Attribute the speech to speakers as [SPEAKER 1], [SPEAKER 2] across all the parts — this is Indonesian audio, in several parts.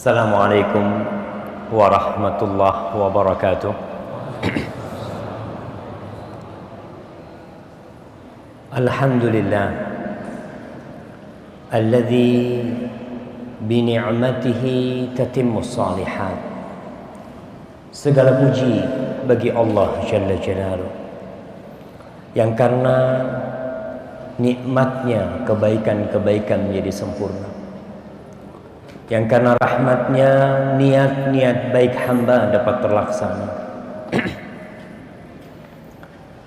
[SPEAKER 1] Assalamualaikum warahmatullahi wabarakatuh. Alhamdulillah alladzi bini'matihi tatimmus shalihat. Segala puji bagi Allah Jalla Jalaluh yang karena nikmatnya kebaikan-kebaikan menjadi sempurna, yang karena rahmatnya niat-niat baik hamba dapat terlaksana.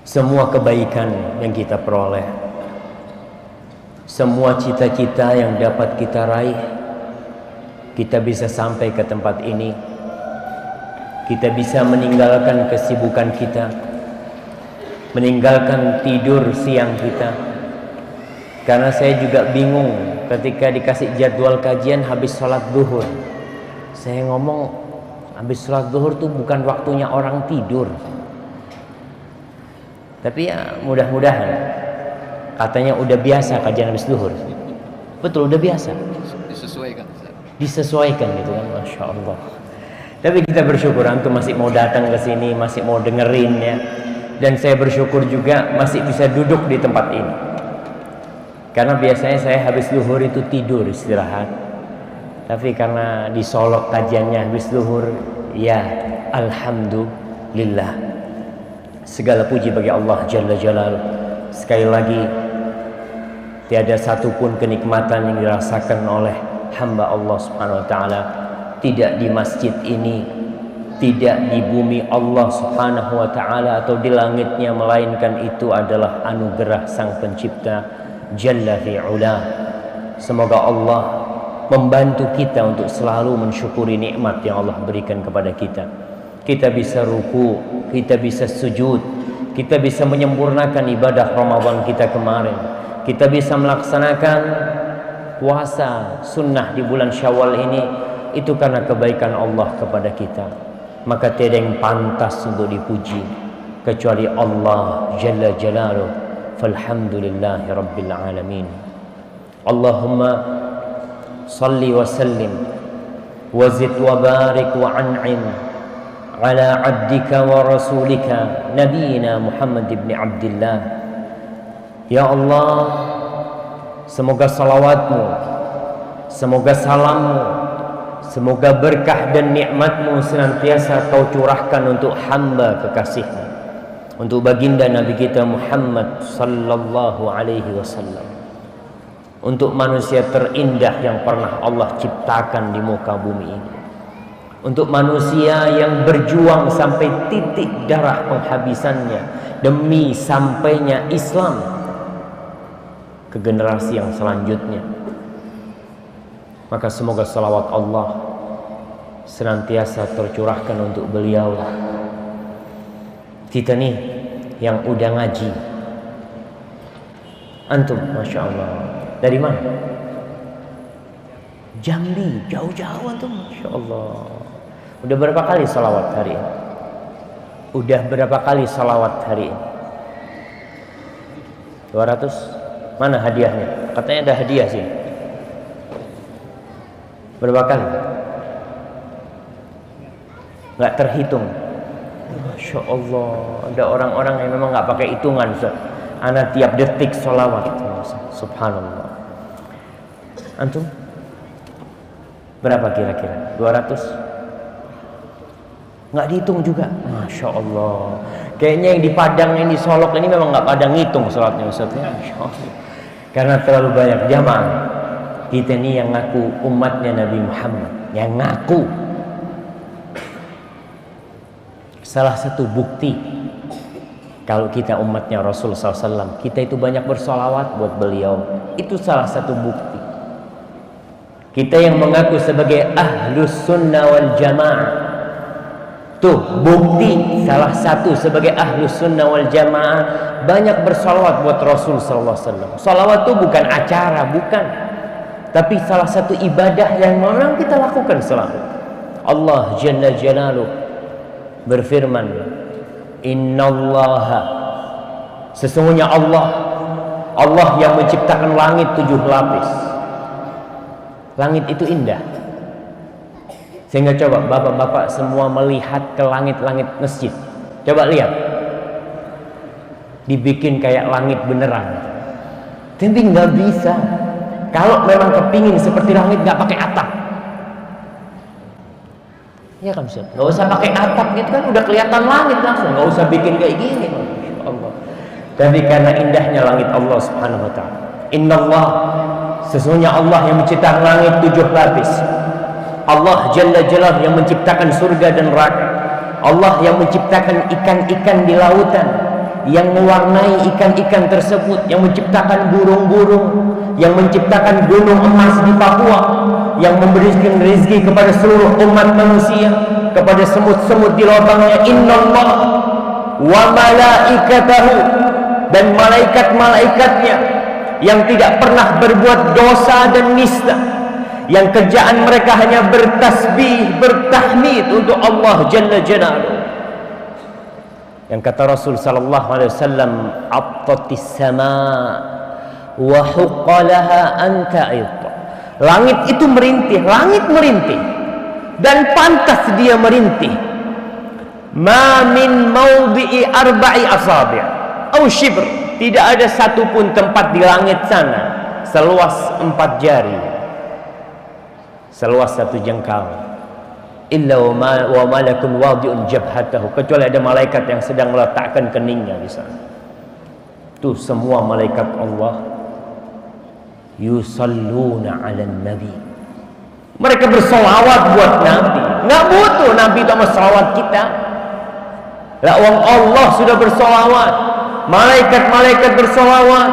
[SPEAKER 1] Semua kebaikan yang kita peroleh, semua cita-cita yang dapat kita raih, kita bisa sampai ke tempat ini, kita bisa meninggalkan kesibukan kita, meninggalkan tidur siang kita. Karena saya juga bingung ketika dikasih jadwal kajian habis sholat duhur. Saya ngomong habis sholat duhur tuh bukan waktunya orang tidur. Tapi ya mudah-mudahan, katanya udah biasa kajian habis duhur. Betul, udah biasa. Disesuaikan gitu kan, Masya Allah. Tapi kita bersyukur antum masih mau datang ke sini, masih mau dengerin ya. Dan saya bersyukur juga masih bisa duduk di tempat ini. Karena biasanya saya habis zuhur itu tidur istirahat. Tapi karena disolok kajiannya habis zuhur, ya alhamdulillah. Segala puji bagi Allah Jalla Jalaluh. Sekali lagi, tiada satupun kenikmatan yang dirasakan oleh hamba Allah Subhanahu wa taala tidak di masjid ini, tidak di bumi Allah Subhanahu wa taala atau di langitnya, melainkan itu adalah anugerah Sang Pencipta Jalla fi'ula. Semoga Allah membantu kita untuk selalu mensyukuri nikmat yang Allah berikan kepada kita. Kita bisa ruku, kita bisa sujud, kita bisa menyempurnakan ibadah Ramadan kita kemarin, kita bisa melaksanakan puasa sunnah di bulan Syawal ini. Itu karena kebaikan Allah kepada kita. Maka tiada yang pantas untuk dipuji kecuali Allah Jalla Jalaluh. Falhamdulillahi Rabbil Alamin. Allahumma salli wa sallim wa zid wa barik wa an'im ala abdika wa rasulika nabiyina Muhammad ibn Abdillah. Ya Allah, semoga salawatmu, semoga salammu, semoga berkah dan nikmatmu senantiasa kau curahkan untuk hamba kekasihmu, untuk baginda Nabi kita Muhammad sallallahu alaihi wasallam, untuk manusia terindah yang pernah Allah ciptakan di muka bumi ini, untuk manusia yang berjuang sampai titik darah penghabisannya demi sampainya Islam ke generasi yang selanjutnya. Maka semoga salawat Allah senantiasa tercurahkan untuk beliau. Kita nih yang udah ngaji, antum Masya Allah dari mana? Jambi, jauh-jauh antum, Masya Allah. Udah berapa kali salawat hari ini? Udah berapa kali salawat hari ini? 200? Mana hadiahnya? Katanya ada hadiah sih. Berapa kali? Nggak terhitung. Masya Allah, ada orang-orang yang memang nggak pakai hitungan. Anak tiap detik sholawat. Subhanallah. Antum berapa kira-kira? 200? Nggak dihitung juga. Masya Allah. Kayaknya yang di Padang yang di Solok ini memang nggak pada ngitung sholatnya Ustaznya. Masya Allah. Karena terlalu banyak jamaah. Kita ini yang ngaku umatnya Nabi Muhammad, yang ngaku. Salah satu bukti kalau kita umatnya Rasul SAW, kita itu banyak bersolawat buat beliau. Itu salah satu bukti. Kita yang mengaku sebagai ahlus sunnah wal jamaah, tuh bukti salah satu sebagai ahlus sunnah wal jamaah, banyak bersolawat buat Rasul SAW. Solawat itu bukan acara, bukan, tapi salah satu ibadah yang memang kita lakukan selalu. Allah Jalla Jalaluh berfirman, Innallaha, sesungguhnya Allah yang menciptakan langit 7 lapis. Langit itu indah. Sehingga coba bapak-bapak semua melihat ke langit-langit masjid. Coba lihat. Dibikin kayak langit beneran. Tapi nggak bisa. Kalau memang kepingin seperti langit, nggak pakai atap. Ya kan Ustaz? Nggak usah pakai atap gitu kan, udah kelihatan langit langsung. Nggak usah bikin kayak gini. Allah. Tapi karena indahnya langit Allah Subhanahu Wa Taala. Innallah, sesungguhnya Allah yang menciptakan langit 7 lapis. Allah Jalla Jalaluhu yang menciptakan surga dan neraka. Allah yang menciptakan ikan-ikan di lautan, yang mewarnai ikan-ikan tersebut, yang menciptakan burung-burung, yang menciptakan gunung emas di Papua, yang memberikan rezeki kepada seluruh umat manusia, kepada semut-semut di lubangnya. Innallah wa malaikatahu, dan malaikat-malaikatnya yang tidak pernah berbuat dosa dan nista, yang kerjaan mereka hanya bertasbih, bertahmid untuk Allah Jalla Jalaluhu. Yang kata Rasul sallallahu alaihi wasallam, "Attatis samaa wa huqqalaha an ta'id." Langit itu merintih, langit merintih dan pantas dia merintih. Ma min mawdi'i arba'i asabi' aw shibr, tidak ada satupun tempat di langit sana seluas 4 jari, seluas 1 jengkal, illa wa malakun wadi'un jabhatahu, kecuali ada malaikat yang sedang meletakkan keningnya di sana. Itu semua malaikat Allah yusalluna 'alan nabi. Mereka bersolawat buat Nabi. Nggak butuh Nabi sama solawat kita. Lah wong Allah sudah bersolawat, malaikat-malaikat bersolawat.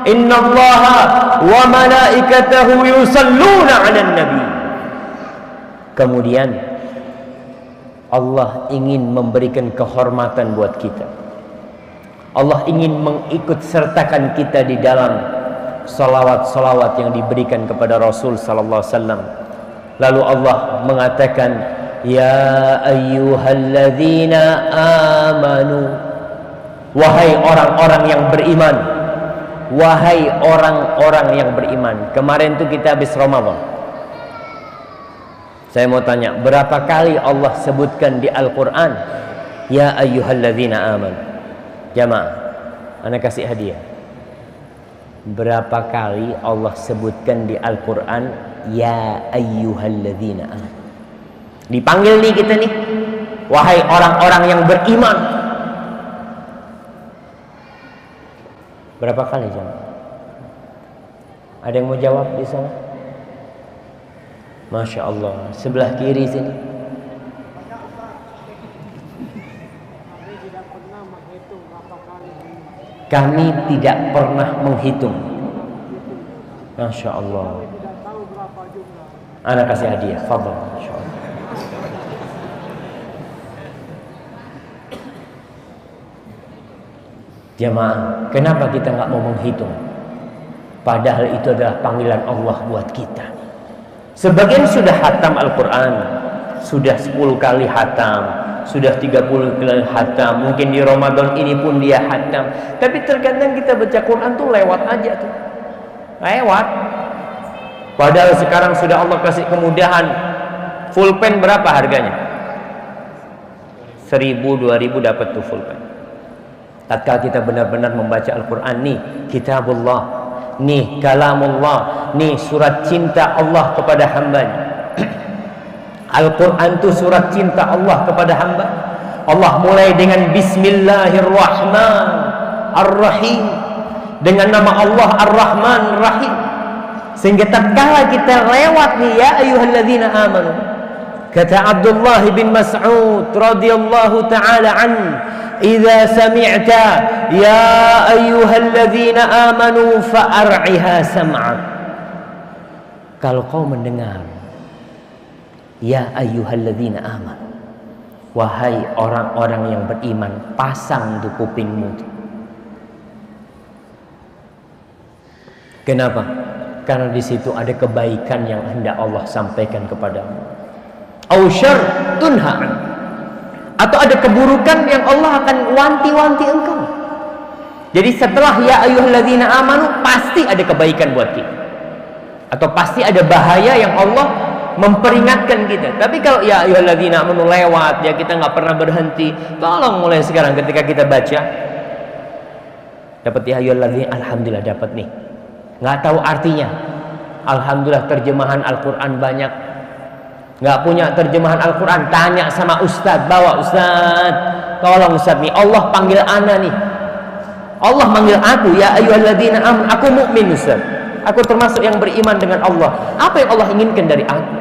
[SPEAKER 1] Innallaha wa malaikatahu yusalluna 'alan nabi. Kemudian Allah ingin memberikan kehormatan buat kita. Allah ingin mengikut sertakan kita di dalam salawat-salawat yang diberikan kepada Rasul sallallahu alaihi wasallam. Lalu Allah mengatakan, ya ayyuhalladzina amanu, wahai orang-orang yang beriman, wahai orang-orang yang beriman. Kemarin itu kita habis Ramadan. Saya mau tanya, berapa kali Allah sebutkan di Al-Quran ya ayyuhalladzina amanu? Jamaah, ana kasih hadiah. Berapa kali Allah sebutkan di Al-Quran ya ayyuhalladzina amanu? Dipanggil nih kita nih, wahai orang-orang yang beriman. Berapa kali jemaah? Ada yang mau jawab di sana? Masya Allah, sebelah kiri sini. Kami tidak pernah menghitung. Masya Allah. Anak kasih hadiah, fadhal. Masya Allah. Jemaah, kenapa kita nggak mau menghitung? Padahal itu adalah panggilan Allah buat kita. Sebagian sudah hatam Al-Quran, sudah 10 kali hatam, sudah 30 kali hatam, mungkin di Ramadan ini pun dia hatam. Tapi terkadang kita baca Quran tuh lewat aja tuh, lewat. Padahal sekarang sudah Allah kasih kemudahan. Full pen berapa harganya? 1.000, 2.000 dapat tuh full pen. Tatkala kita benar-benar membaca Al-Quran, nih kitabullah, nih kalamullah, nih surat cinta Allah kepada hambanya. Al-Quran itu surat cinta Allah kepada hamba. Allah mulai dengan Bismillahirrahmanirrahim, dengan nama Allah Ar-Rahman Ar-Rahim. Sehingga tatkala kita lewat nih ya ayyuhalladzina amanu, kata Abdullah bin Mas'ud radhiyallahu ta'ala anhu, idza sami'ta ya ayyuhalladzina amanu fa'ar'iha sam'ak. Kalau kau mendengar ya ayyuhalladzina amanu, wahai orang-orang yang beriman, pasang tuh kupingmu. Kenapa? Karena di situ ada kebaikan yang hendak Allah sampaikan kepadamu. Au syarr tunha, atau ada keburukan yang Allah akan wanti-wanti engkau. Jadi setelah ya ayyuhalladzina amanu pasti ada kebaikan buat kita, atau pasti ada bahaya yang Allah memperingatkan kita. Tapi kalau ya ayyuhalladzina amanu lewat, ya kita nggak pernah berhenti. Tolong mulai sekarang ketika kita baca, dapat ya ayyuhalladzina, alhamdulillah dapat nih. Nggak tahu artinya, alhamdulillah terjemahan Al-Quran banyak. Nggak punya terjemahan Al-Quran, tanya sama ustadz, bawa ustadz, tolong ustadz nih, Allah panggil ana nih, Allah manggil aku, ya ayyuhalladzina amanu, aku mukmin ustadz, aku termasuk yang beriman dengan Allah. Apa yang Allah inginkan dari aku?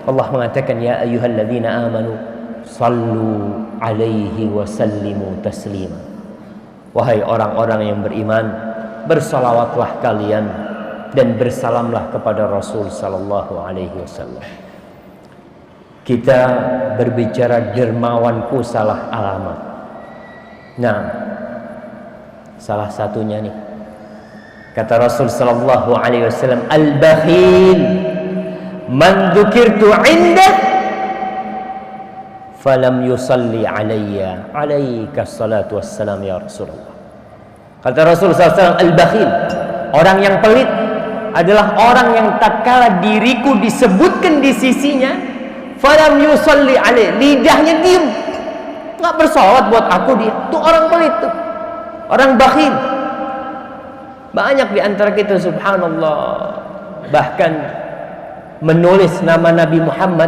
[SPEAKER 1] Allah mengatakan, ya ayyuhalladzina amanu sallu alaihi wa sallimu taslima. Wahai orang-orang yang beriman, bersalawatlah kalian dan bersalamlah kepada Rasul sallallahu alaihi wasallam. Kita berbicara dermawanku salah alamat. Nah, salah satunya nih, kata Rasul sallallahu alaihi wasallam, al-bakhil man dzukirtu 'indah falam yusalli alayya alaika salatu wassalam ya Rasulullah. Kata Rasul sallallahu alaihi wasallam, al-bakhil, orang yang pelit adalah orang yang tatkala diriku disebutkan di sisinya, falam yusalli alaih, lidahnya diem, nggak bersolawat buat aku, dia tuh orang pelit tuh, orang bakhil. Banyak di antara kita subhanallah bahkan menulis nama Nabi Muhammad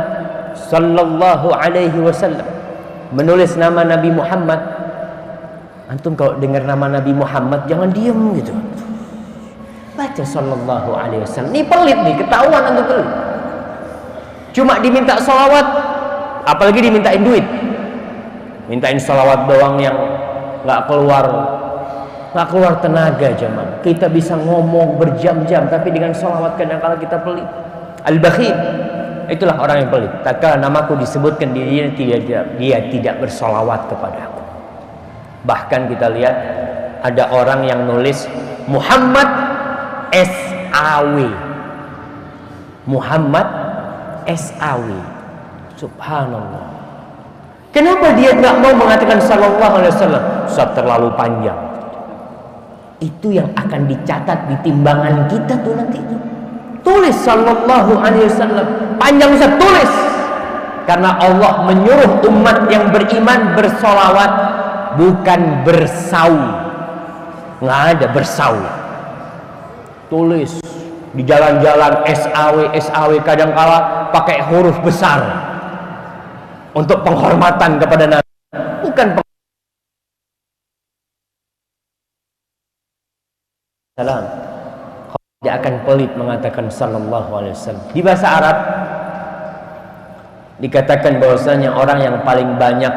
[SPEAKER 1] sallallahu alaihi wasallam, menulis nama Nabi Muhammad. Antum kalau dengar nama Nabi Muhammad jangan diem gitu, baca sallallahu alaihi wasallam. Ini pelit nih, ketahuan antum pelit. Cuma diminta sholawat, apalagi dimintain duit, mintain sholawat doang yang nggak keluar tenaga jemaah. Kita bisa ngomong berjam-jam, tapi dengan sholawat kadang-kala kita pelit. Al-bakhil, itulah orang yang pelit. Tatkala namaku disebutkan, dia tidak bersolawat kepada aku. Bahkan kita lihat ada orang yang nulis Muhammad SAW, Muhammad SAW. Subhanallah. Kenapa dia nggak mau mengatakan sallallahu alaihi wasallam? Ustaz, terlalu panjang. Itu yang akan dicatat di timbangan kita tuh nanti itu. Tulis sallallahu alaihi wasallam. Panjang Ustaz, tulis. Karena Allah menyuruh umat yang beriman bersolawat, bukan bersau. Nggak ada bersau. Tulis di jalan-jalan SAW kadangkala pakai huruf besar untuk penghormatan kepada Nabi, bukan salam. Dia akan pelit mengatakan sallallahu alaihi wasallam. Di bahasa Arab dikatakan bahwasanya orang yang paling banyak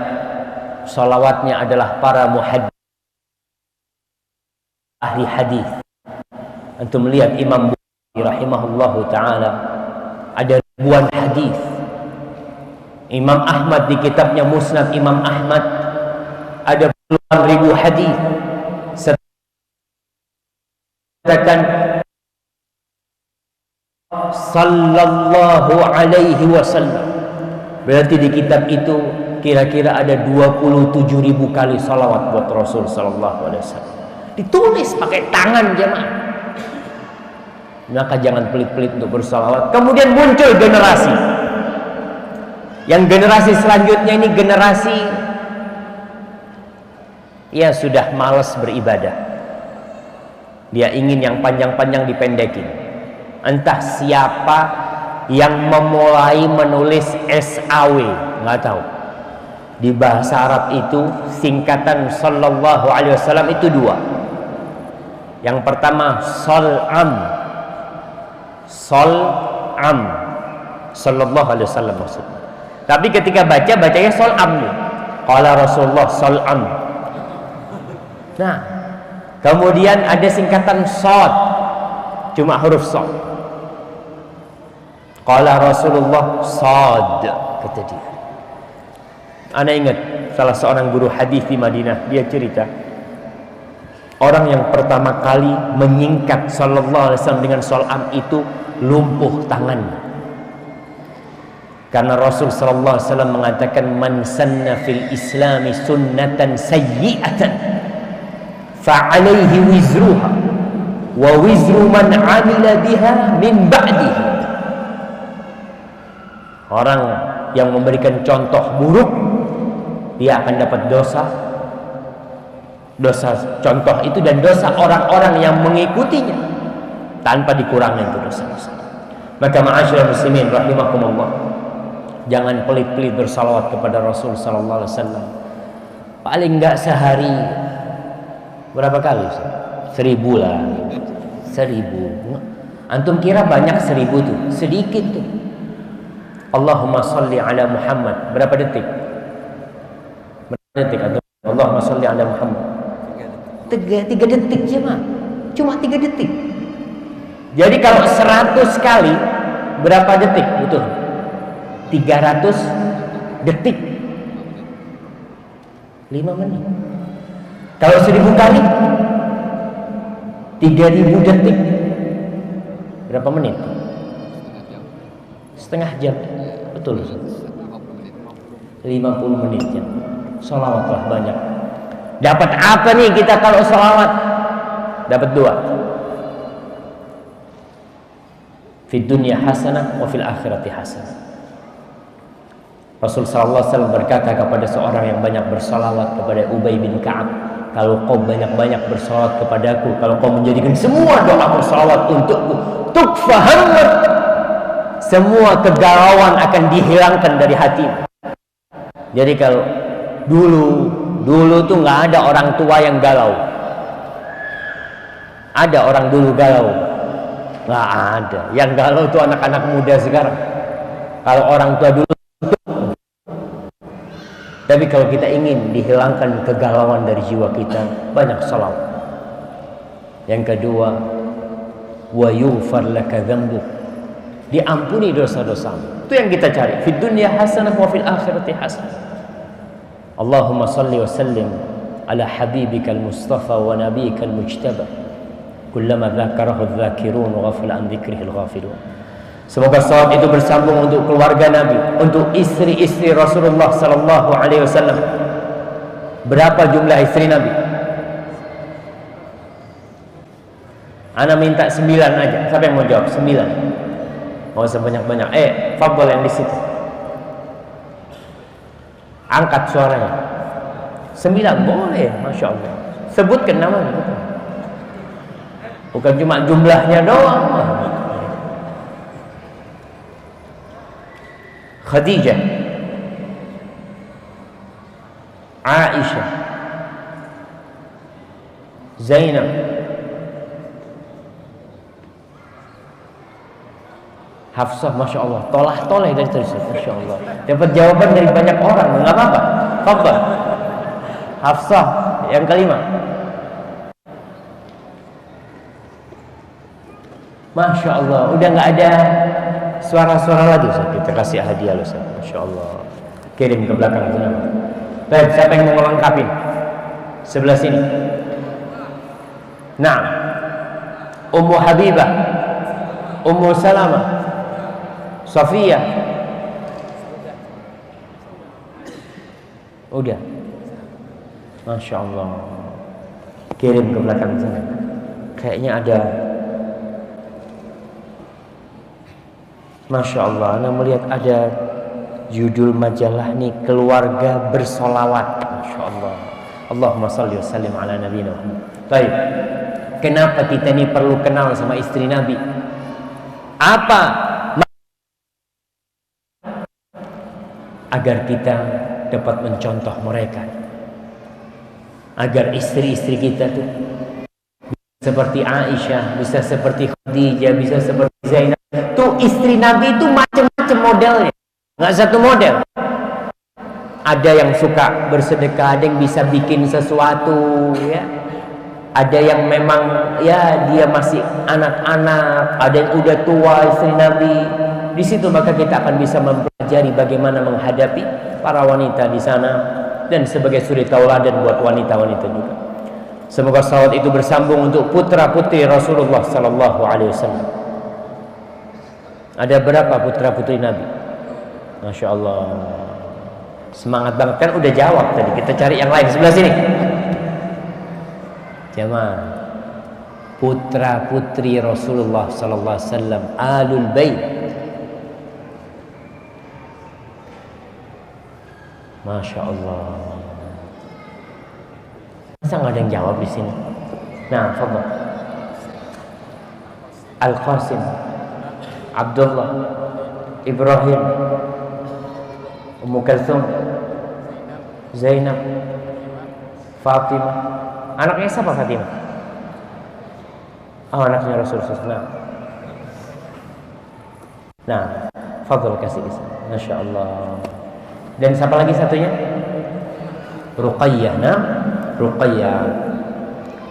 [SPEAKER 1] salawatnya adalah para muhaddits, ahli hadis. Antum melihat Imam rahimahullahu ta'ala ada ribuan hadis. Imam Ahmad di kitabnya Musnad Imam Ahmad ada puluhan ribu hadis. Katakan sallallahu alaihi wasallam, berarti di kitab itu kira-kira ada 27.000 kali salawat buat Rasul sallallahu alaihi wasallam. Ditulis pakai tangan jemaah. Maka jangan pelit-pelit untuk bersalawat. Kemudian muncul generasi, yang generasi selanjutnya ini generasi ya sudah malas beribadah. Dia ingin yang panjang-panjang dipendekin. Entah siapa yang memulai menulis SAW, nggak tahu. Di bahasa Arab itu singkatan sallallahu alaihi wasallam itu dua. Yang pertama sol'am, sol'am, sallallahu alaihi wasallam maksudnya. Tapi ketika bacanya sol'am nih. Qala Rasulullah sol'am. Nah, kemudian ada singkatan sod, cuma huruf sod. Qala Rasulullah sod, kata dia. Ana ingat salah seorang guru hadis di Madinah, dia cerita orang yang pertama kali menyingkat sallallahu alaihi wasallam dengan sol'am itu lumpuh tangannya. Karena Rasul sallallahu alaihi wasallam mengatakan man sanna fil islami sunnatan sayyi'atan fa alaihi wizruha wa wizru man amila biha min ba'dihi. Orang yang memberikan contoh buruk, dia akan dapat dosa contoh itu dan dosa orang-orang yang mengikutinya tanpa dikurangi itu dosa-dosa. Maka ma'asyiral muslimin rahimakumullah, jangan pelit-pelit bersalawat kepada Rasul sallallahu alaihi wasallam. Paling enggak sehari berapa kali? 1000 lah. 1000. Antum kira banyak 1000 tuh? Sedikit tuh. Allahumma salli ala Muhammad. Berapa detik? Berapa detik antum? Allahumma salli ala Muhammad. 3 detik cuma 3 detik. Jadi kalau 100 kali berapa detik? Betul. 300 detik. 5 menit. Kalau 1000 kali 3000 detik. Berapa menit? Setengah jam. Betul. 50 menit ya. Sholawatlah banyak. Dapat apa nih kita kalau sholawat? Dapat 2. Fid dunya hasanah wa fil akhirati hasanah. Rasul sallallahu alaihi wasallam berkata kepada seorang yang banyak bersalawat, kepada Ubay bin Ka'ab, kalau kau banyak-banyak bersalawat kepadaku, kalau kau menjadikan semua doa bersalawat untukku, tukfahammat, semua kegalauan akan dihilangkan dari hatimu. Jadi kalau dulu tuh nggak ada orang tua yang galau. Ada orang dulu galau? Nggak ada. Yang galau tuh anak-anak muda sekarang. Kalau orang tua dulu. Tapi kalau kita ingin dihilangkan kegalauan dari jiwa kita, banyak salawat. Yang kedua, wa yughfar laka dzambuk, diampuni dosa-dosamu. Itu yang kita cari. Fid dunya hasanah wa fil akhirati hasanah. Allahumma salli wa sallim ala habibikal mustafa wa nabiyikal mujtaba, kullama dzakarahu dzakirun wa ghafala an dzikrihil ghafilun. Semoga salawat itu bersambung untuk keluarga Nabi, untuk istri-istri Rasulullah sallallahu alaihi wasallam. Berapa jumlah istri Nabi? Ana minta 9 aja. Siapa yang mau jawab? 9. Mau sebanyak-banyak. Fadhal yang di situ. Angkat suaranya. 9 boleh, Masya Allah. Sebutkan namanya. Bukan cuma jumlahnya doang. Khadijah, Aisyah, Zainab, Hafsah, Masya Allah, tolah-toleh dari tadi, Masya Allah. Dapat jawaban dari banyak orang, nggak apa-apa. Fadhal. Hafsah, yang kelima. Masya Allah, udah nggak ada suara-suara lagi, Ustaz. Kita kasih hadiah loh, Ustaz. Masya Allah. Kirim ke belakang sana. Baik, siapa yang mau melengkapi? Sebelah sini. Nah, Ummu Habibah, Ummu Salamah, Safiyah. Udah. Masya Allah. Kirim ke belakang sana. Kayaknya ada. Masya Allah, Anda melihat ada judul majalah nih, keluarga bersolawat. Masya Allah. Allahumma salli wa sallim ala nabiyina Muhammad. Baik. Kenapa kita ini perlu kenal sama istri Nabi? Apa? Agar kita dapat mencontoh mereka. Agar istri-istri kita tuh seperti Aisyah, bisa seperti Khadijah, bisa seperti Zainab. Tuh istri Nabi itu macam-macam modelnya, nggak satu model. Ada yang suka bersedekah, ada yang bisa bikin sesuatu, ya. Ada yang memang ya dia masih anak-anak, ada yang udah tua istri Nabi. Di situ maka kita akan bisa mempelajari bagaimana menghadapi para wanita di sana dan sebagai suri tauladan buat wanita-wanita juga. Semoga salawat itu bersambung untuk putra-putri Rasulullah sallallahu alaihi wasallam. Ada berapa putra-putri Nabi? Masya Allah. Semangat banget, kan udah jawab tadi. Kita cari yang lain sebelah sini. Jamaah, putra-putri Rasulullah sallallahu alaihi wasallam, alul bait. Masya Allah. Masa nggak ada yang jawab di sini? Nah, fadhal. Al-Qasim, Abdullah, Ibrahim, Ummu Kalthum, Zainab, Fatimah. Anaknya siapa Fatimah? Oh, anaknya Rasulullah. Nah, fadhal kasih kisah. Masya Allah. Dan siapa lagi satunya? Ruqayyah. Nah, Ruqayyah.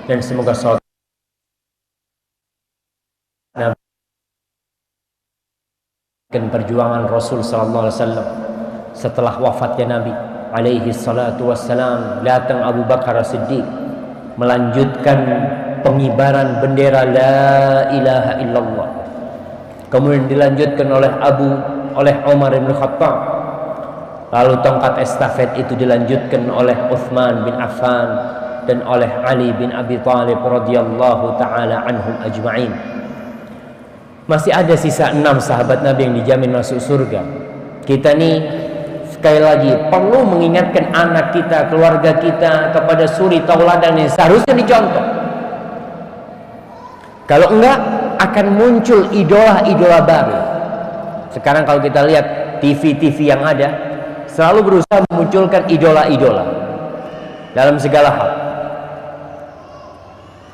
[SPEAKER 1] Dan semoga salat dan perjuangan Rasul sallallahu alaihi wasallam setelah wafatnya Nabi alaihi salatu wassalam, datang Abu Bakar As-Siddiq melanjutkan pengibaran bendera la ilaha illallah. Kemudian dilanjutkan oleh Umar bin Khattab. Lalu tongkat estafet itu dilanjutkan oleh Utsman bin Affan dan oleh Ali bin Abi Thalib radhiyallahu taala anhum ajma'in. Masih ada sisa 6 sahabat Nabi yang dijamin masuk surga. Kita nih sekali lagi perlu mengingatkan anak kita, keluarga kita kepada suri tauladan yang seharusnya dicontoh. Kalau enggak akan muncul idola-idola baru. Sekarang kalau kita lihat TV-TV yang ada, selalu berusaha memunculkan idola-idola dalam segala hal.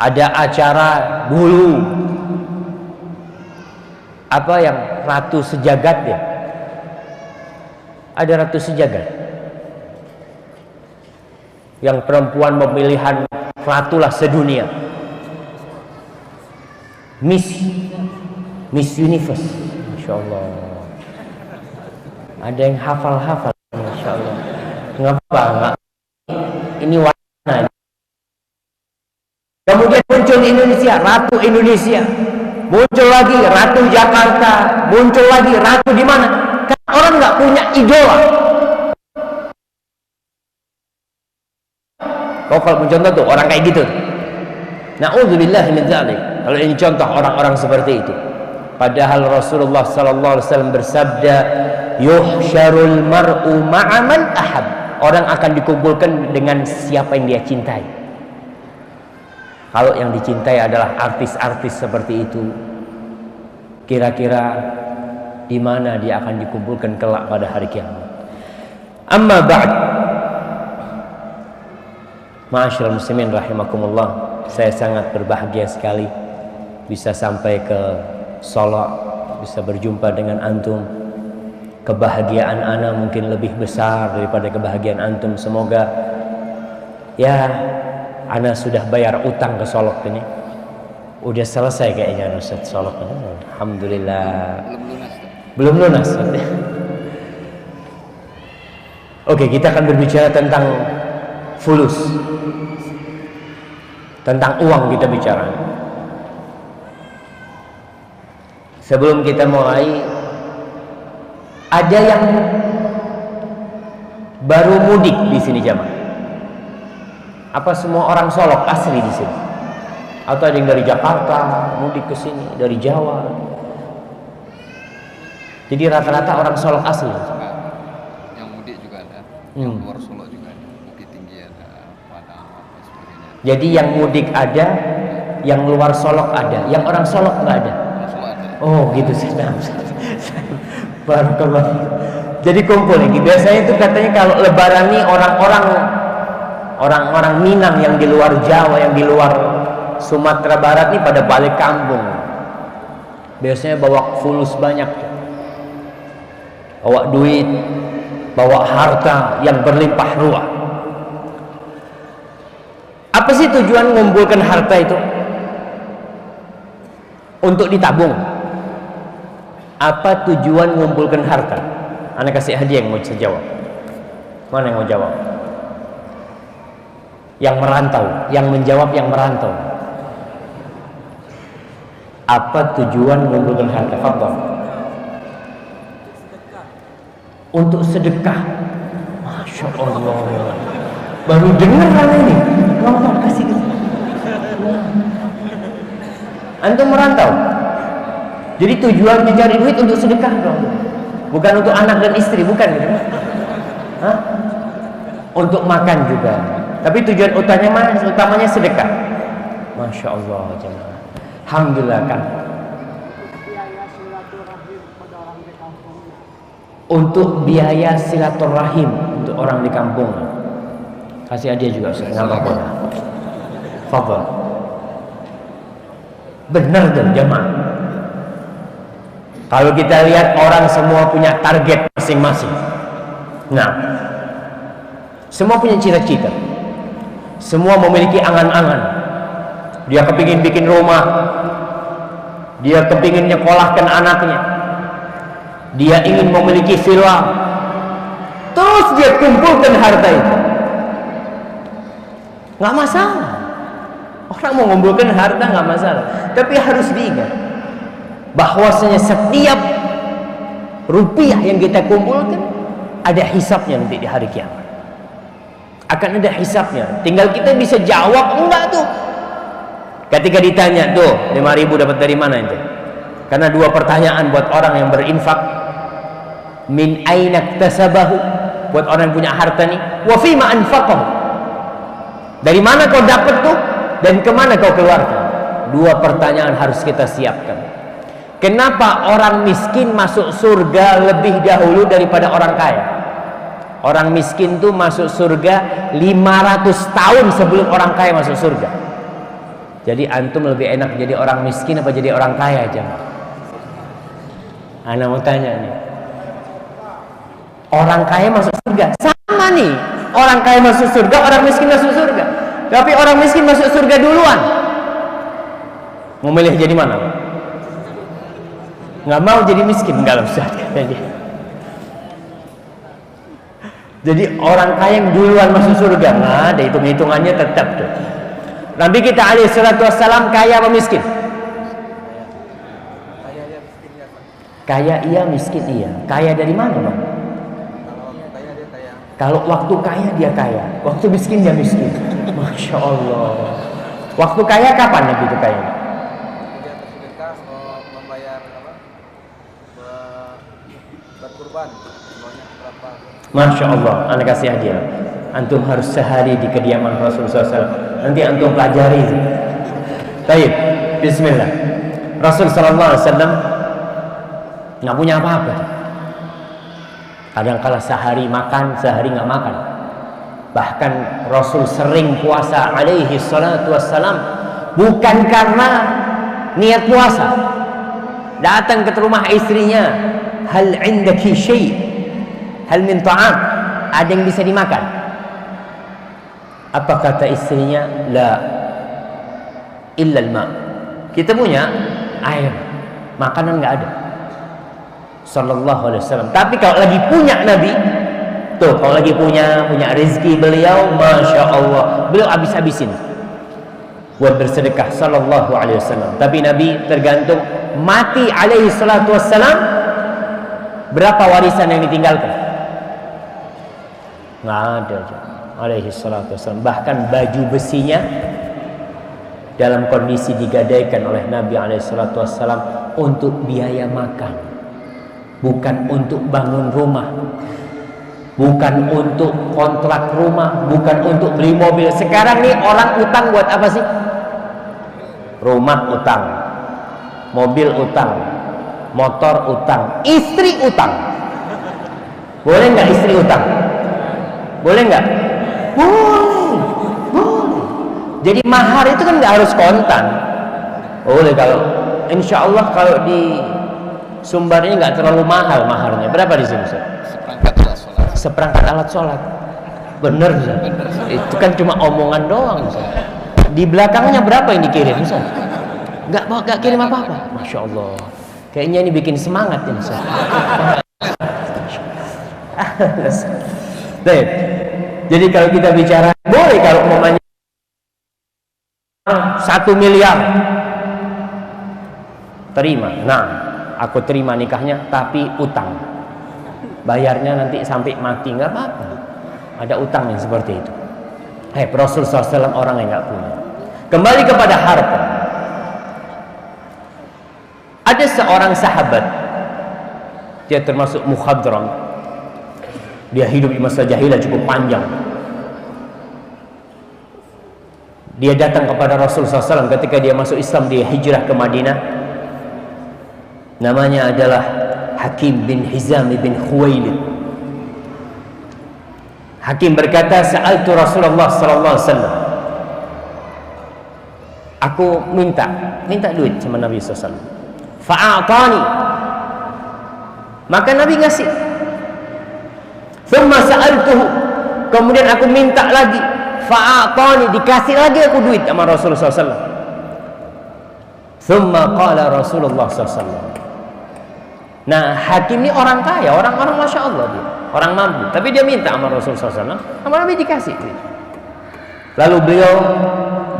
[SPEAKER 1] Ada acara dulu apa yang ratu sejagat ya? Ada ratu sejagat yang perempuan pemilihan ratulah sedunia. Miss Universe. Masya Allah. Ada yang hafal-hafal. Masya Allah. Ngapa enggak? Ini warna. Kemudian muncul Indonesia, Ratu Indonesia. Muncul lagi Ratu Jakarta. Muncul lagi Ratu di mana? Karena orang nggak punya idola. Oh, kalau mencontoh tuh orang kayak gitu. Na'udzubillah min dzalik. Kalau ini contoh orang-orang seperti itu. Padahal Rasulullah sallallahu alaihi wasallam bersabda, yuhsyarul mar'u ma'a man ahab. Orang akan dikumpulkan dengan siapa yang dia cintai. Kalau yang dicintai adalah artis-artis seperti itu, kira-kira di mana dia akan dikumpulkan kelak pada hari kiamat. Amma ba'd. Ma'asyiral muslimin rahimakumullah, saya sangat berbahagia sekali bisa sampai ke Solo, bisa berjumpa dengan antum. Kebahagiaan ana mungkin lebih besar daripada kebahagiaan antum. Semoga ya ana sudah bayar utang ke Solok ini. Udah selesai kayaknya Ustaz Solok. Alhamdulillah. Belum lunas. Oke, kita akan berbicara tentang fulus. Tentang uang kita bicara. Sebelum kita mulai, ada yang baru mudik di sini jamaah? Apa semua orang Solok asli di sini? Atau ada yang dari Jakarta mudik ke sini, dari Jawa? Jadi rata-rata orang Solok asli.
[SPEAKER 2] Yang mudik juga ada, yang luar Solok juga ada, Bukit Tinggi ada, Padang apa sebagainya.
[SPEAKER 1] Jadi yang mudik ada, yang luar Solok ada, yang orang Solok nggak ada. Oh gitu sih. Barakallah. Jadi kumpul lagi. Biasanya itu katanya kalau Lebaran nih orang-orang Minang yang di luar Jawa, yang di luar Sumatera Barat nih pada balik kampung. Biasanya bawa fulus banyak, bawa duit, bawa harta yang berlimpah ruah. Apa sih tujuan mengumpulkan harta itu? Untuk ditabung. Apa tujuan mengumpulkan harta? Anda kasih hadiah yang mau jawab. Mana yang mau jawab? Yang merantau, yang menjawab yang merantau. Apa tujuan mengumpulkan harta? Fadhal. Untuk sedekah. Masya Allah. Baru dengar kan ini? Ngomong kasih. Antum merantau. Jadi tujuan mencari duit untuk sedekah dong. Bukan untuk anak dan istri, bukan gitu. Hah? untuk makan juga. Tapi tujuan utamanya sedekah. Masya Allah jemaah. Alhamdulillah kan. Untuk biaya silaturahim untuk orang di kampung. Kasih hadiah juga Ustaz. Enggak apa-apa. Fadhal. Benar tuh jemaah. Kalau kita lihat orang semua punya target masing-masing. Nah, semua punya cita-cita. Semua memiliki angan-angan. Dia kepingin bikin rumah. Dia kepingin nyekolahkan anaknya. Dia ingin memiliki villa. Terus dia kumpulkan harta itu. Nggak masalah. Orang mau mengumpulkan harta nggak masalah. Tapi harus diingat bahwasanya setiap rupiah yang kita kumpulkan ada hisapnya nanti di hari kiamat. Akan ada hisapnya. Tinggal kita bisa jawab enggak tuh. Ketika ditanya tuh 5.000 dapat dari mana itu? Karena dua pertanyaan buat orang yang berinfak. Min aina iktasabahu, buat orang yang punya harta nih. Wa fima anfaqahu. Dari mana kau dapat tuh dan kemana kau keluarkan? Dua pertanyaan harus kita siapkan. Kenapa orang miskin masuk surga lebih dahulu daripada orang kaya? Orang miskin tuh masuk surga 500 tahun sebelum orang kaya masuk surga. Jadi antum lebih enak jadi orang miskin apa jadi orang kaya aja? Ana mau tanya nih. Orang kaya masuk surga sama nih. Orang kaya masuk surga, orang miskin masuk surga. Tapi orang miskin masuk surga duluan. Mau milih jadi mana? Nggak mau jadi miskin, nggak usah kata dia. Jadi orang kaya yang duluan masuk surga, nggak ada hitung-hitungannya tetap tuh. Nabi kita alaihi salatu wassalam kaya apa miskin? Kaya iya, miskin iya. Kaya dari mana bang? Kalau waktu kaya dia kaya, waktu miskin dia miskin. Masya Allah. Waktu kaya kapan Nabi itu kaya? Masya Allah, anda kasih hadiah. Antum harus sehari di kediaman Rasulullah SAW. Nanti antum pelajari. Baik, Bismillah. Rasul Sallallahu Alaihi Wasallam nggak punya apa-apa. Kadang-kala sehari makan, sehari nggak makan. Bahkan Rasul sering puasa alaihi salatu wassalam bukan karena niat puasa. Datang ke rumah istrinya, hal indaki syai', hal min ta'am, ada yang bisa dimakan? Apa kata istrinya? La illa al-ma. Kita punya air, makanan nggak ada. Sallallahu alaihi wasallam. Tapi kalau lagi punya Nabi, tuh kalau lagi punya rezeki beliau, masya Allah, beliau habis-habisin buat bersedekah. Sallallahu alaihi wasallam. Tapi Nabi tergantung mati alaihi salatu wassalam, berapa warisan yang ditinggalkan? Nggak ada. Alaihi salatu wassalam. Bahkan baju besinya dalam kondisi digadaikan oleh Nabi alaihi salatu wassalam untuk biaya makan, bukan untuk bangun rumah, bukan untuk kontrak rumah, bukan untuk beli mobil. Sekarang nih orang utang buat apa sih? Rumah utang, mobil utang, motor utang, istri utang. Boleh nggak istri utang? Boleh nggak? Boleh, boleh. Jadi mahar itu kan nggak harus kontan. Boleh kalau, insya Allah kalau di Sumbar ini nggak terlalu mahal maharnya. Berapa di sini?
[SPEAKER 2] Seperangkat alat sholat.
[SPEAKER 1] Seperangkat alat sholat. Bener Ustaz. Itu kan cuma omongan doang Ustaz. Di belakangnya berapa yang dikirim Ustaz? Nggak kirim apa-apa. Masya Allah. Kayaknya ini bikin semangat ya Ustaz. Baik. Jadi kalau kita bicara, boleh kalau umpamanya 1 miliar terima. Nah, aku terima nikahnya tapi utang. Bayarnya nanti sampai mati, nggak apa-apa. Ada utang yang seperti itu. Rasul SAW orang yang nggak punya. Kembali kepada harta. Ada seorang sahabat, dia termasuk mukhadram. Dia hidup di masa jahiliyah cukup panjang. Dia datang kepada Rasulullah SAW ketika dia masuk Islam, dia hijrah ke Madinah. Namanya adalah Hakim bin Hizam bin Khuwailid. Hakim berkata, sa'altu Rasulullah SAW. Aku minta duit sama Nabi SAW. Fa'atani, maka Nabi ngasih. Thumma sa'altuhu, kemudian aku minta lagi. Fa'atani, dikasih lagi aku duit sama Rasulullah SAW. Thumma qala Rasulullah SAW. Nah, Hakim ini orang kaya, orang Masya Allah dia, orang mampu, tapi dia minta sama Rasulullah SAW, sama Nabi dikasih. Lalu beliau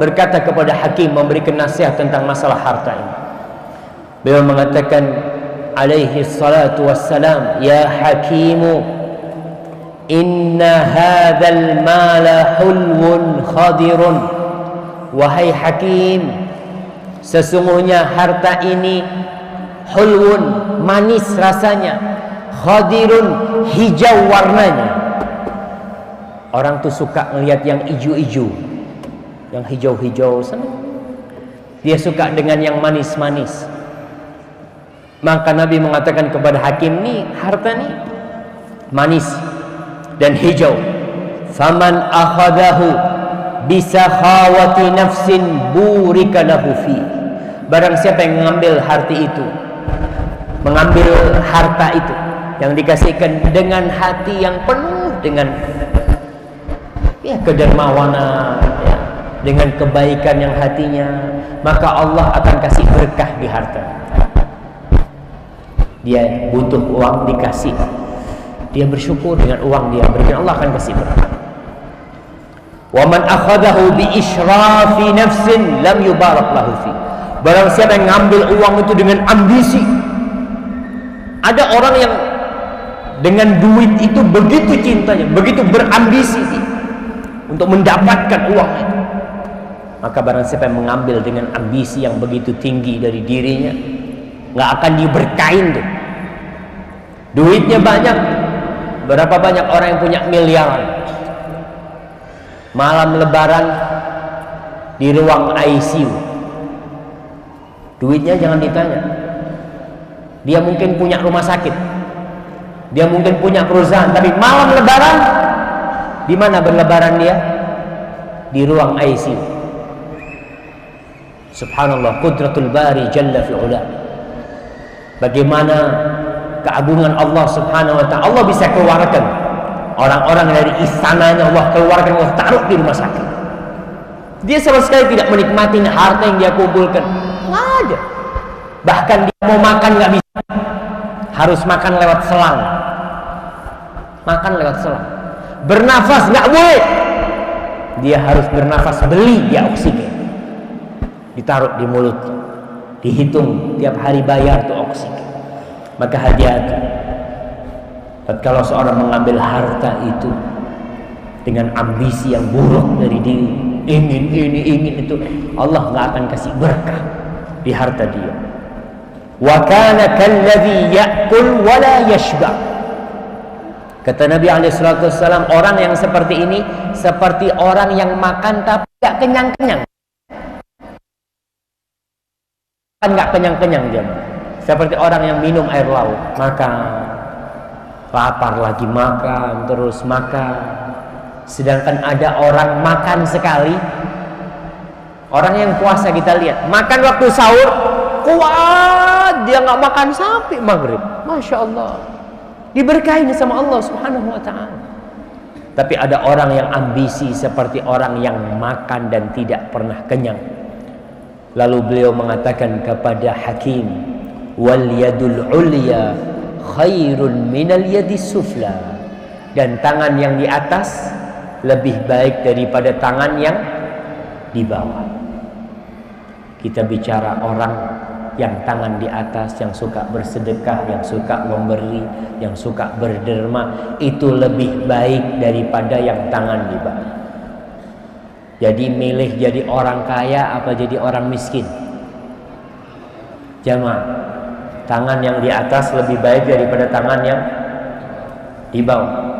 [SPEAKER 1] berkata kepada Hakim, memberikan nasihat tentang masalah harta ini. Beliau mengatakan, alaihi salatu wassalam, ya Hakimu, inna hadzal mala hulwun khadirun. Wahai Hakim, sesungguhnya harta ini hulwun, manis rasanya, khadirun, hijau warnanya. Orang tuh suka melihat yang hijau-hijau, yang hijau-hijau, senang. Dia suka dengan yang manis-manis. Maka Nabi mengatakan kepada Hakim, nih harta nih manis dan hijau. Faman akhadahu bisakhawati nafsin burika lahu fi. Barang siapa yang mengambil harta itu, mengambil harta itu yang dikasihkan dengan hati yang penuh dengan kedermawanan, dengan kebaikan yang hatinya, maka Allah akan kasih berkah di harta. Dia butuh uang, dikasih. Dia bersyukur dengan uang dia berikan, Allah akan kasih berkah. Wa man akhadahu bi israfi nafsin lam yubarak lahu fi. Barang siapa yang ngambil uang itu dengan ambisi. Ada orang yang dengan duit itu begitu cintanya, begitu berambisi untuk mendapatkan uang itu. Maka barang siapa yang mengambil dengan ambisi yang begitu tinggi dari dirinya, nggak akan diberkahin tuh. Duitnya banyak. Berapa banyak orang yang punya miliaran, malam lebaran di ruang ICU, duitnya jangan ditanya. Dia mungkin punya rumah sakit, dia mungkin punya perusahaan, tapi malam lebaran di mana berlebaran dia? Di ruang ICU. Subhanallah, qudratul bari jalla fi'ula. Bagaimana keagungan Allah subhanahu wa ta'ala. Allah bisa keluarkan orang-orang dari istananya, Allah keluarkan, Allah taruh di rumah sakit. Dia sama sekali tidak menikmati harta yang dia kumpulkan, nggak ada. Bahkan dia mau makan nggak bisa, harus makan lewat selang. Makan lewat selang. Bernafas nggak boleh, dia harus bernafas, beli dia oksigen, ditaruh di mulut, dihitung tiap hari bayar tuh oksigen. Maka hati-hati kalau seorang mengambil harta itu dengan ambisi yang buruk dari diri, ingin ini ingin itu, Allah nggak akan kasih berkah di harta dia. Wa kana kalladzi ya'kul wa la yashba. Kata Nabi SAW, orang yang seperti ini seperti orang yang makan tapi nggak kenyang-kenyang. Kan nggak kenyang-kenyang dia. Seperti orang yang minum air laut, makan, lapar lagi makan, terus makan. Sedangkan ada orang makan sekali. Orang yang puasa kita lihat, makan waktu sahur kuat, dia nggak makan sampai maghrib. Masya Allah, diberkahi sama Allah subhanahu wa ta'ala. Tapi ada orang yang ambisi seperti orang yang makan dan tidak pernah kenyang. Lalu beliau mengatakan kepada Hakim, wal yadul ulya khairun minal yadis sufla. Dan tangan yang di atas lebih baik daripada tangan yang di bawah. Kita bicara orang yang tangan di atas, yang suka bersedekah, yang suka memberi, yang suka berderma, itu lebih baik daripada yang tangan di bawah. Jadi milih jadi orang kaya apa jadi orang miskin? Jamaah, tangan yang di atas lebih baik daripada tangan yang di bawah.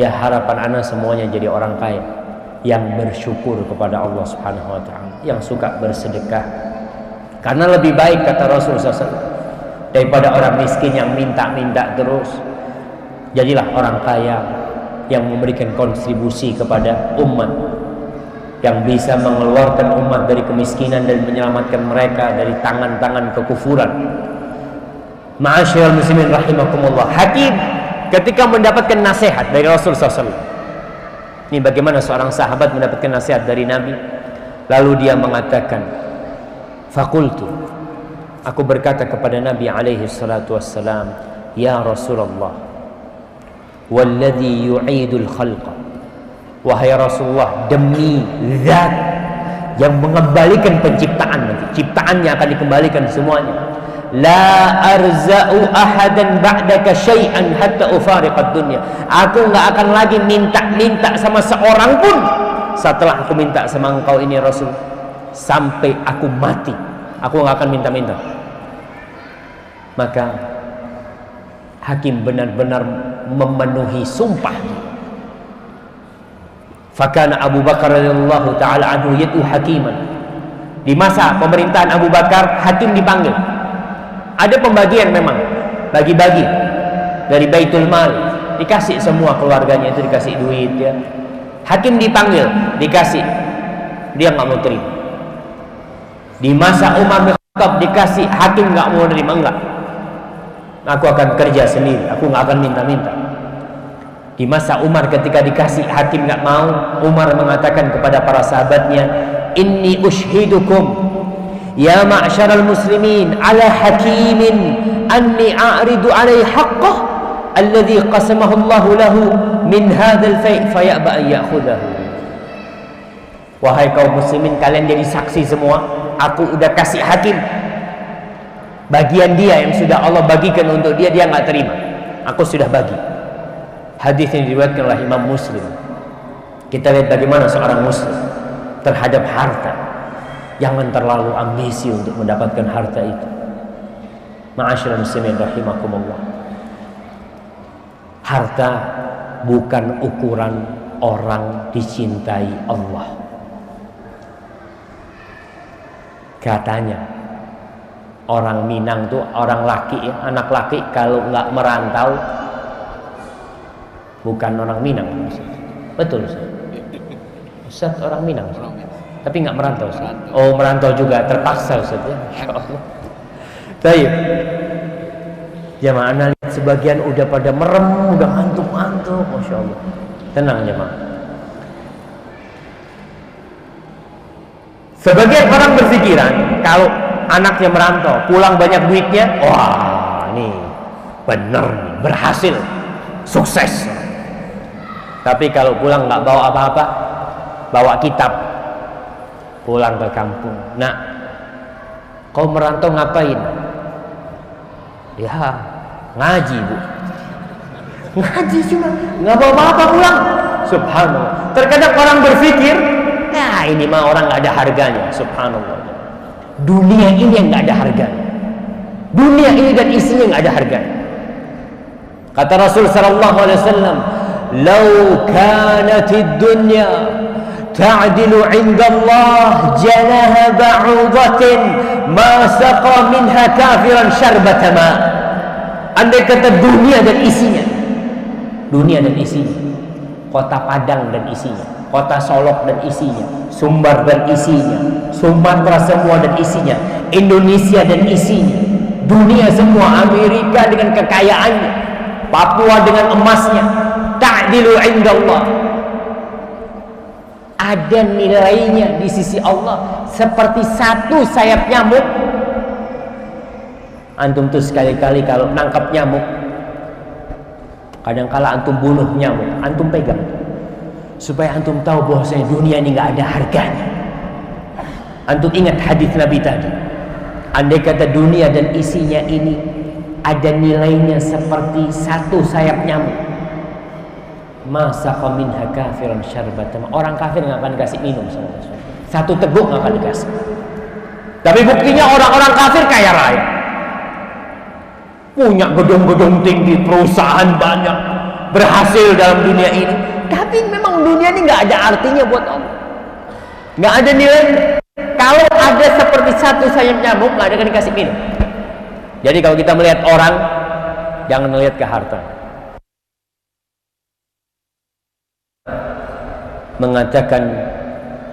[SPEAKER 1] Ya harapan ana semuanya jadi orang kaya. yang bersyukur kepada Allah Subhanahu wa taala, yang suka bersedekah. Karena lebih baik, kata Rasulullah SAW, daripada orang miskin yang minta-minta terus. Jadilah orang kaya yang memberikan kontribusi kepada umat, yang bisa mengeluarkan umat dari kemiskinan dan menyelamatkan mereka dari tangan-tangan kekufuran. Ma'asyiral muslimin rahimakumullah. Hakim ketika mendapatkan nasihat dari Rasulullah SAW, ini bagaimana seorang sahabat mendapatkan nasihat dari Nabi, lalu dia mengatakan, faqultu, aku berkata kepada Nabi alaihi salatu wassalam, ya Rasulullah, walladhi yu'idul khalqa, wahai Rasulullah, demi zat yang mengembalikan penciptaan, nanti ciptaannya akan dikembalikan semuanya, la arza'u ahadan ba'daka syai'an hatta ufariqad dunya, aku nggak akan lagi minta-minta sama seorang pun setelah aku minta sama engkau ini Rasul, sampai aku mati aku nggak akan minta-minta. Maka Hakim benar-benar memenuhi sumpah. Fakana Abu Bakar radhiyallahu taala anhu yad'u hakiman. Di masa pemerintahan Abu Bakar, Hakim dipanggil. Ada pembagian memang, bagi-bagi dari Baitul Mal, dikasih semua keluarganya itu, dikasih duit ya. Hakim dipanggil, dikasih, dia nggak mau terima. Di masa Umar bin Khattab dikasih, Hakim nggak mau terima, enggak. Aku akan kerja sendiri, aku nggak akan minta-minta. Di masa Umar ketika dikasih, Hakim nggak mau. Umar mengatakan kepada para sahabatnya, inni ushidukum ya ma'syaral muslimin ala hakimin anni a'ridu alaihi haqqah alladhi qasamahu Allah lahu min hadzal fai' fayaba an ya'khudahu. Wahai kaum muslimin, kalian jadi saksi semua, aku udah kasih Hakim bagian dia yang sudah Allah bagikan untuk dia, dia nggak terima, aku sudah bagi. Hadis ini diriwayatkan oleh Imam Muslim. Kita lihat bagaimana seorang muslim terhadap harta. Jangan terlalu ambisi untuk mendapatkan harta itu. Ma'asyiral muslimin rahimakumullah. Harta bukan ukuran orang dicintai Allah. Katanya orang Minang tuh, orang laki ya, anak laki kalau nggak merantau bukan orang Minang. Betul Ustaz? Ustaz orang Minang Ustaz? Tapi nggak merantau Ustaz? Oh merantau juga, terpaksa Ustaz ya. Insyaallah. Baik. Jamaah, anda lihat sebagian udah pada merem, udah ngantuk-ngantuk, Masya Allah. Tenang jamaah. Sebagian orang berpikiran kalau anaknya merantau, pulang banyak duitnya, wah ini bener nih, berhasil, sukses. Tapi kalau pulang nggak bawa apa-apa, bawa kitab, pulang ke kampung. Nah, kau merantau ngapain? Ya, ngaji Bu. Ngaji cuma, nggak bawa apa-apa pulang. Subhanallah. Terkadang orang berpikir, ya ini mah orang nggak ada harganya. Subhanallah. Dunia ini yang nggak ada harganya. Dunia ini dan isinya nggak ada harganya. Kata Rasul sallallahu alaihi wasallam, "Lau kanatid dunya ta'dilu 'inda Allah janaha ba'udatin ma saqa minha kafiran syarbata ma." Andai kata dunia dan isinya, Kota Padang dan isinya, Kota Solok dan isinya, Sumbar dan isinya, Sumatera semua dan isinya, Indonesia dan isinya, dunia semua, Amerika dengan kekayaannya, Papua dengan emasnya, ta'dilu 'inda Allah, ada nilainya di sisi Allah seperti satu sayap nyamuk. Antum tuh sekali-kali kalau nangkap nyamuk, kadang-kala antum bunuh nyamuk, antum pegang supaya antum tahu bahwasanya dunia ini nggak ada harganya. Antum ingat hadis Nabi tadi, andai kata dunia dan isinya ini ada nilainya seperti satu sayap nyamuk, masa minha kafiran syarbatan, orang kafir nggak akan dikasih minum satu teguk, nggak akan dikasih. Tapi buktinya orang-orang kafir kaya raya, punya gedung-gedung tinggi, perusahaan banyak, berhasil dalam dunia ini. Tapi memang dunia ini nggak ada artinya buat Allah, nggak ada nilai. Kalau ada seperti satu sayap nyamuk, nggak ada yang dikasih minum. Jadi kalau kita melihat orang, jangan melihat ke harta. Mengatakan,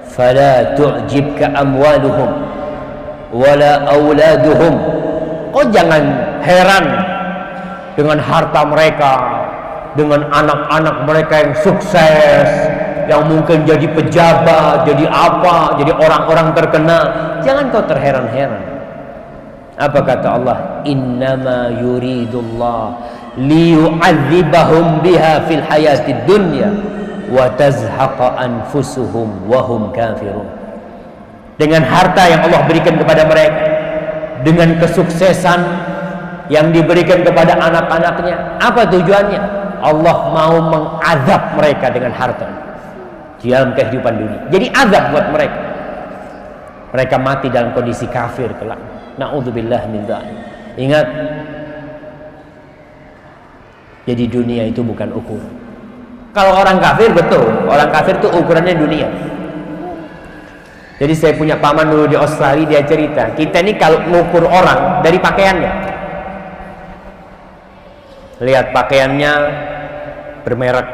[SPEAKER 1] fala tu'jibka amwaluhum wala auladuhum. Kau jangan heran dengan harta mereka, dengan anak-anak mereka yang sukses, yang mungkin jadi pejabat, jadi apa, jadi orang-orang terkenal. Jangan kau terheran-heran. Apa kata Allah? Innama yuridullah liyu'adzibahum biha fil hayatid dunya wa tazhaqa anfusuhum wa hum kafirun. Dengan harta yang Allah berikan kepada mereka, dengan kesuksesan yang diberikan kepada anak-anaknya, apa tujuannya? Allah mau mengazab mereka dengan harta di dalam kehidupan dunia. Jadi azab buat mereka. Mereka mati dalam kondisi kafir kelak. Na'udzubillah min dzalik. Ingat, jadi dunia itu bukan ukuran. Kalau orang kafir, betul, orang kafir itu ukurannya dunia. Jadi saya punya paman dulu di Australia, dia cerita, kita ini kalau mengukur orang dari pakaiannya. Lihat pakaiannya bermerek.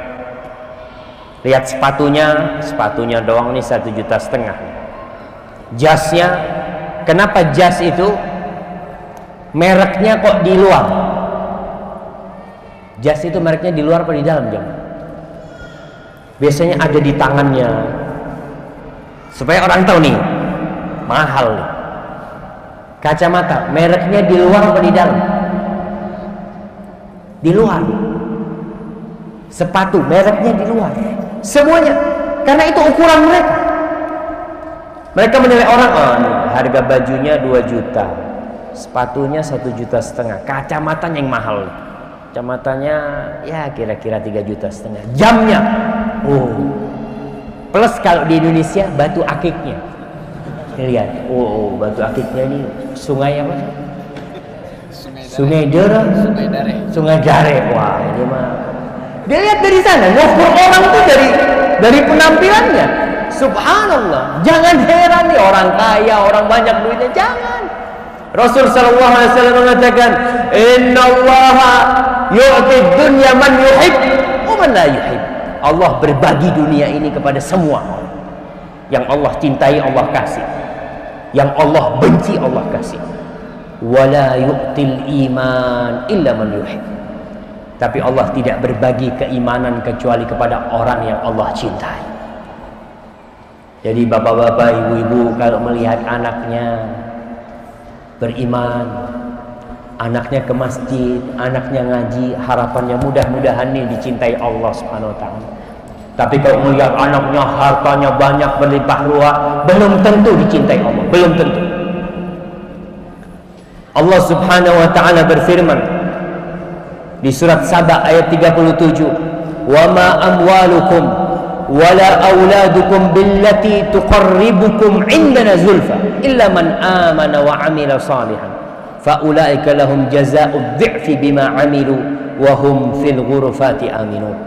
[SPEAKER 1] Lihat sepatunya doang nih 1,5 juta. Jasnya, kenapa jas itu mereknya kok di luar? Jas itu mereknya di luar apa di dalam, jam? Biasanya ada di tangannya, supaya orang tahu nih, mahal nih. Kacamata, mereknya di luar apa di dalam? Di luar. Sepatu, mereknya di luar. Semuanya, karena itu ukuran mereka. Mereka menilai orang, oh harga bajunya 2 juta, sepatunya 1,5 juta, kacamatanya yang mahal. Kacamatanya ya kira-kira 3,5 juta. Jamnya, oh, plus kalau di Indonesia batu akiknya. Lihat, oh batu akiknya ini sungai apa? Sungai Dere. Sungai Dare. Wah, ini mah. Dia lihat dari sana, ngukur orang tuh dari penampilannya. Subhanallah. Jangan heran nih orang kaya, orang banyak duitnya, jangan. Rasul sallallahu alaihi wasallam mengatakan, "Innallaha yu'ti dunya man yuhib wa man la yuhib." Allah berbagi dunia ini kepada semua orang. Yang Allah cintai Allah kasih, yang Allah benci Allah kasih. Wala yu'til iman illa man yuhib. Tapi Allah tidak berbagi keimanan kecuali kepada orang yang Allah cintai. Jadi bapak-bapak, ibu-ibu kalau melihat anaknya beriman, anaknya ke masjid, anaknya ngaji, harapannya mudah-mudahan nih dicintai Allah Subhanahu wa taala. Tapi kalau melihat anaknya hartanya banyak berlimpah ruah, belum tentu dicintai Allah, belum tentu. Allah Subhanahu wa taala berfirman di surat Saba ayat 37, "Wa ma amwalukum wala auladukum billati tuqarribukum indana zulfa illa man amana wa amila salihan fa ulaika lahum jazaa'ud dhi'fi bima amilu wa hum fil ghurfati aminun."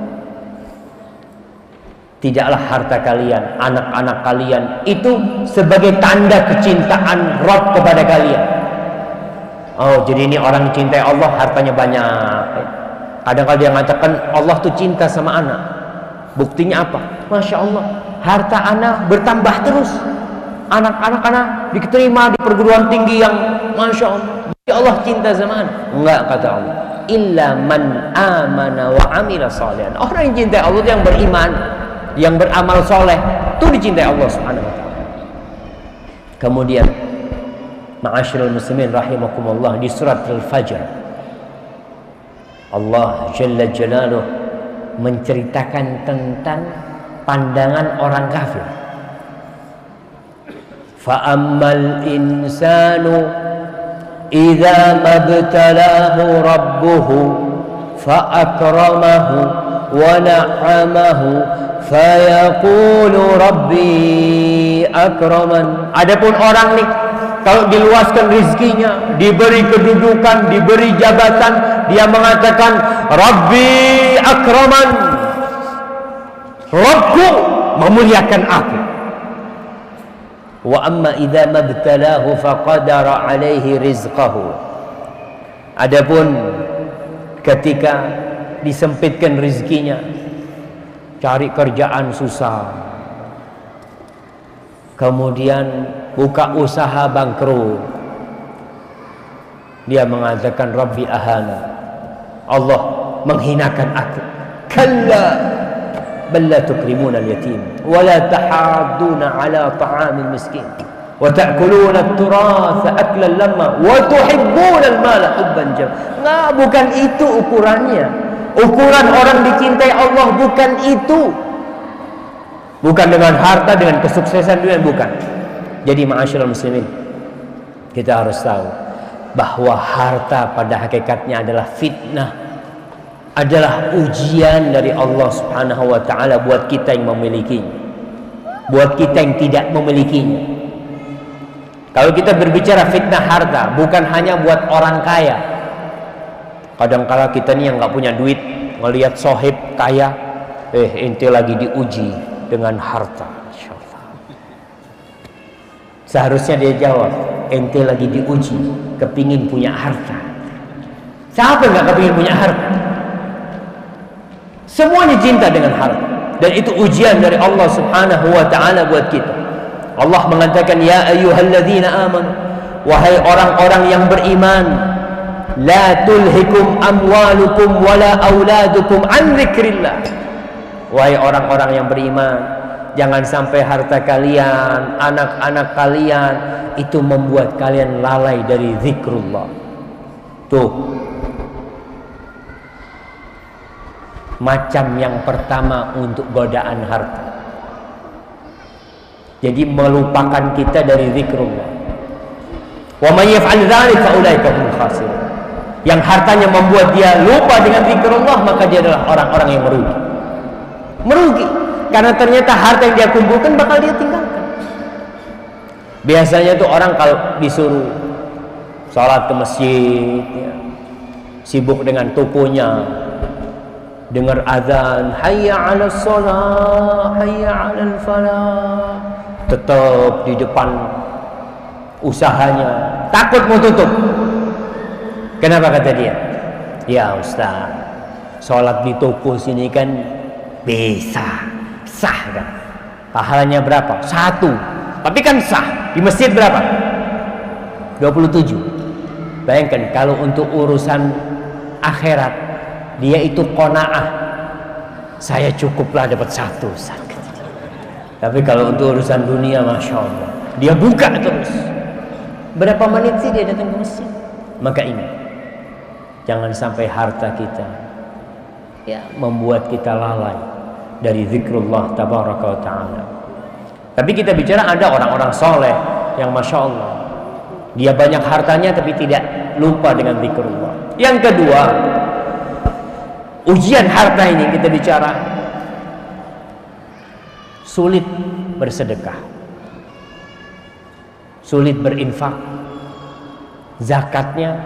[SPEAKER 1] Tidaklah harta kalian, anak-anak kalian itu sebagai tanda kecintaan Rabb kepada kalian. Oh, jadi ini orang cintai Allah, hartanya banyak. Kadang-kadang dia mengatakan Allah tuh cinta sama anak. Buktinya apa? Masya Allah, harta anak bertambah terus. Anak-anak anak diterima di perguruan tinggi yang Masya Allah. Jadi Allah cinta sama anak. Enggak, kata Allah. Illa man amana wa amila salihan. Orang yang cintai Allah yang beriman, yang beramal soleh, itu dicintai Allah Subhanahu wa taala. Kemudian ma'asyiral muslimin rahimakumullah, di surat Al-Fajr Allah Jalla Jalaluh menceritakan tentang pandangan orang kafir. Fa'ammal insanu idza mabtalahu rabbuhu fa'akramahu wa na'amahu fayaqulu rabbi akraman. Adapun orang nih, kalau diluaskan rizkinya, diberi kedudukan, diberi jabatan, dia mengatakan Rabbi akraman. Rabbku memuliakan aku. Wa amma idza mabtalahu faqadara alaihi rizqahu. Adapun ketika disempitkan rezekinya, cari kerjaan susah, kemudian buka usaha bangkrut, dia mengatakan Rabbi ahana, Allah menghinakan aku. Kalla bal la tukrimuna al-yatim wa la tahadduna ala ta'amil miskin wa ta'kuluna at-turatha aklan lamma wa tuhibbuna al-mala hubban jamma. Nah, bukan itu ukurannya. Ukuran orang dicintai Allah bukan itu. Bukan dengan harta, dengan kesuksesan dunia, bukan. Jadi ma'asyiral muslimin, kita harus tahu bahwa harta pada hakikatnya adalah fitnah, adalah ujian dari Allah Subhanahu wa taala buat kita yang memilikinya, buat kita yang tidak memilikinya. Kalau kita berbicara fitnah harta, bukan hanya buat orang kaya. Kadang-kala kita nih yang nggak punya duit, ngelihat sohib kaya, ente lagi diuji dengan harta. Seharusnya dia jawab, ente lagi diuji, kepingin punya harta. Siapa yang nggak kepingin punya harta? Semuanya cinta dengan harta, dan itu ujian dari Allah Subhanahu wa taala buat kita. Allah mengatakan, ya ayyuhalladzina amanu, wahai orang-orang yang beriman, la tulhikum amwalukum wala auladukum an dzikrillah. Wahai orang-orang yang beriman, jangan sampai harta kalian, anak-anak kalian itu membuat kalian lalai dari zikrullah. Tuh, macam yang pertama untuk godaan harta. Jadi melupakan kita dari zikrullah. Wa may yaf'al dzalika fa ulaika humul khasirun. Yang hartanya membuat dia lupa dengan zikrullah, maka dia adalah orang-orang yang merugi. Merugi karena ternyata harta yang dia kumpulkan bakal dia tinggalkan. Biasanya tuh orang kalau disuruh sholat ke masjid, ya, sibuk dengan tokonya, dengar azan, hayya 'alas shalah, hayya 'alal falah, tetap di depan usahanya, takut mau tutup. Kenapa kata dia? Ya Ustaz, sholat di toko sini kan bisa, sah kan? Pahalanya berapa? 1. Tapi kan sah. Di masjid berapa? 27. Bayangkan kalau untuk urusan akhirat, dia itu qanaah, saya cukuplah dapat 1, Ustaz. Tapi kalau untuk urusan dunia, Masya Allah, dia buka terus. Berapa menit sih dia datang ke masjid? Maka ingat, jangan sampai harta kita ya membuat kita lalai dari zikrullah tabaraka wa ta'ala. Tapi kita bicara ada orang-orang soleh yang Masya Allah, dia banyak hartanya tapi tidak lupa dengan zikrullah. Yang kedua, ujian harta ini kita bicara sulit bersedekah, sulit berinfak, zakatnya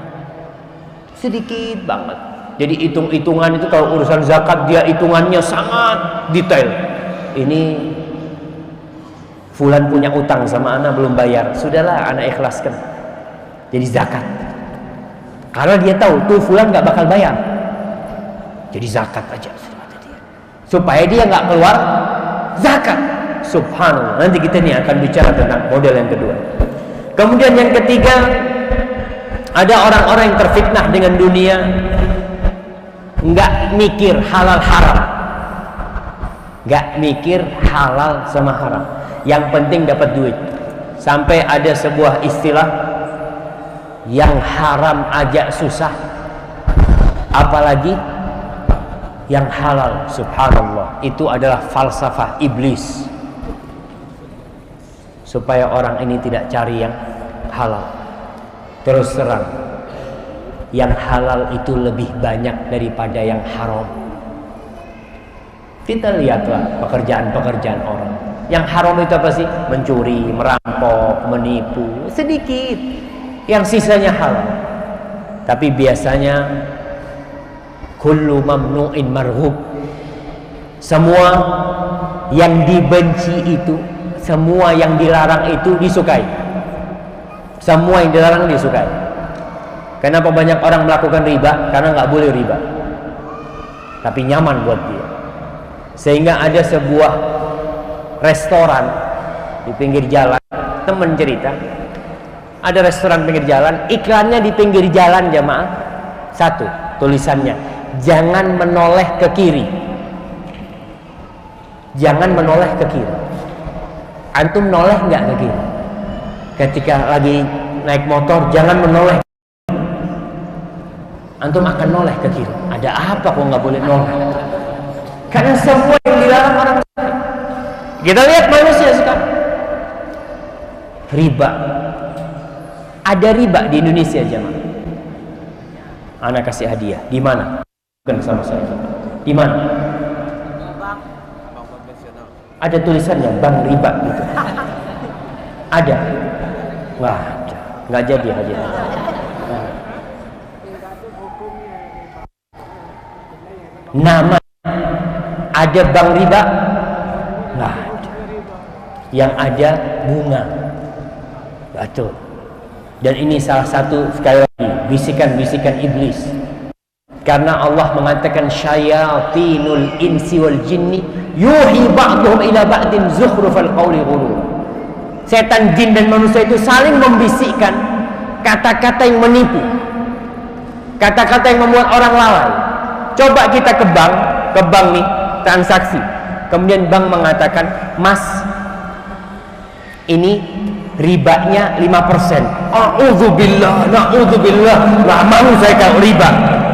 [SPEAKER 1] sedikit banget. Jadi hitung-hitungan itu kalau urusan zakat dia hitungannya sangat detail. Ini fulan punya utang sama anak belum bayar, sudahlah anak ikhlaskan. Jadi zakat, karena dia tahu tuh fulan nggak bakal bayar, jadi zakat aja supaya dia nggak keluar zakat. Subhanallah, nanti kita nih akan bicara tentang model yang kedua. Kemudian yang ketiga, ada orang-orang yang terfitnah dengan dunia, nggak mikir halal haram, nggak mikir halal sama haram, yang penting dapat duit. Sampai ada sebuah istilah, yang haram aja susah, apalagi yang halal. Subhanallah, itu adalah falsafah iblis supaya orang ini tidak cari yang halal. Terus terang, yang halal itu lebih banyak daripada yang haram. Kita lihatlah pekerjaan-pekerjaan orang. Yang haram itu apa sih? Mencuri, merampok, menipu, sedikit. Yang sisanya halal. Tapi biasanya kullu mamnu'in marhub, semua yang dibenci itu, semua yang dilarang itu disukai. Semua yang dilarang disukai. Kenapa banyak orang melakukan riba? Karena nggak boleh riba, tapi nyaman buat dia. Sehingga ada sebuah restoran di pinggir jalan, temen cerita, ada restoran pinggir jalan, iklannya di pinggir jalan jamaah, satu tulisannya, jangan menoleh ke kiri. Jangan menoleh ke kiri. Antum noleh nggak ke kiri? Ketika lagi naik motor, jangan menoleh. Antum akan noleh ke kiri. Ada apa kok nggak boleh noleh? Karena semua yang dilarang orang. Kita lihat manusia sekarang. Riba. Ada riba di Indonesia jemaah. Anak kasih hadiah. Di mana? Bukan sama saya. Di mana? Ada tulisannya bank riba gitu. Ada. Wah, nggak jadi hadiah. Nama ada bank riba? Nggak ada. Yang ada bunga. Betul. Dan ini salah satu, sekali lagi, bisikan-bisikan iblis. Karena Allah mengatakan syayatinul insi wal jinni yuhi ba'duhum ila ba'din zukhrufal qawli ghurur. Setan, jin dan manusia itu saling membisikkan kata-kata yang menipu, kata-kata yang membuat orang lalai. Coba kita ke bank nih, transaksi. Kemudian bank mengatakan, "Mas, ini ribanya 5%. A'udzubillah, na'udzubillah. Nggak mau saya kalau riba.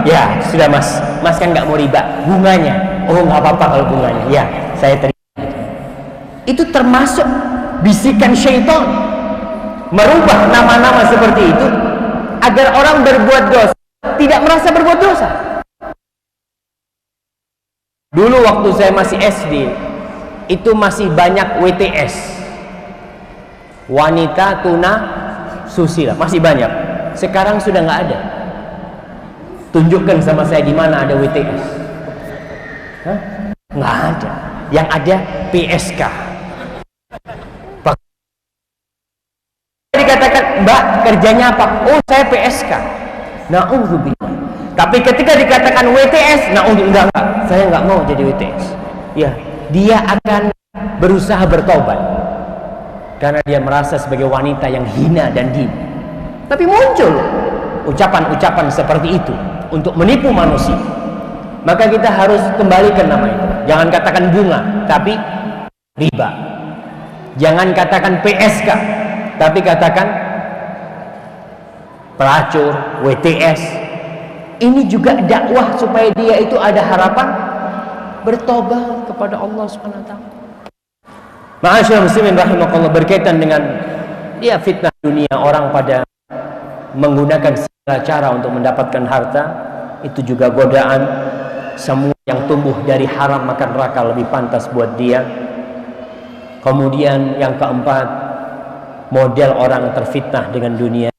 [SPEAKER 1] Ya, sudah mas. Mas kan nggak mau riba. Bunganya. Oh, nggak apa-apa kalau bunganya. Ya, saya terima. Itu termasuk bisikan syaitan. Merubah nama-nama seperti itu agar orang berbuat dosa tidak merasa berbuat dosa. Dulu waktu saya masih SD, itu masih banyak WTS. Wanita tuna susila, masih banyak. Sekarang sudah nggak ada. Tunjukkan sama saya di mana ada WTS. Hah? Nggak ada. Yang ada PSK. Dikatakan, Mbak kerjanya apa? Oh, saya PSK. Na'udzubillah. Tapi ketika dikatakan WTS, enggak, saya nggak mau jadi WTS. Ya, dia akan berusaha bertobat. Karena dia merasa sebagai wanita yang hina dan dini. Tapi muncul ucapan-ucapan seperti itu untuk menipu manusia. Maka kita harus kembalikan nama itu. Jangan katakan bunga, tapi riba. Jangan katakan PSK, tapi katakan pelacur, WTS. Ini juga dakwah supaya dia itu ada harapan bertobat kepada Allah Subhanahu wa taala. Ma'asyiral muslimin rahimakumullah, berkaitan dengan fitnah dunia, orang pada menggunakan segala cara untuk mendapatkan harta, itu juga godaan. Semua yang tumbuh dari haram maka neraka lebih pantas buat dia. Kemudian yang keempat, model orang terfitnah dengan dunia,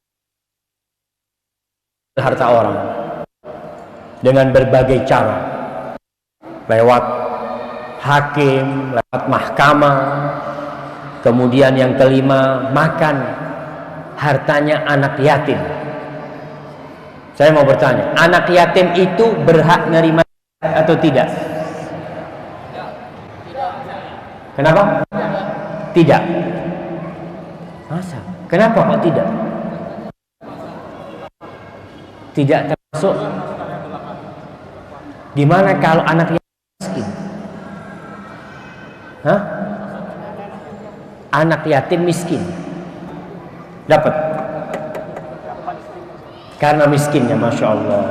[SPEAKER 1] harta orang dengan berbagai cara, lewat hakim, lewat mahkamah. Kemudian yang kelima, makan hartanya anak yatim. Saya mau bertanya, anak yatim itu berhak menerima atau tidak? Kenapa? Tidak. Masa? Kenapa kok tidak? Tidak termasuk. Di mana kalau anak yatim miskin? Hah? Anak yatim miskin dapat karena miskinnya, masya Allah.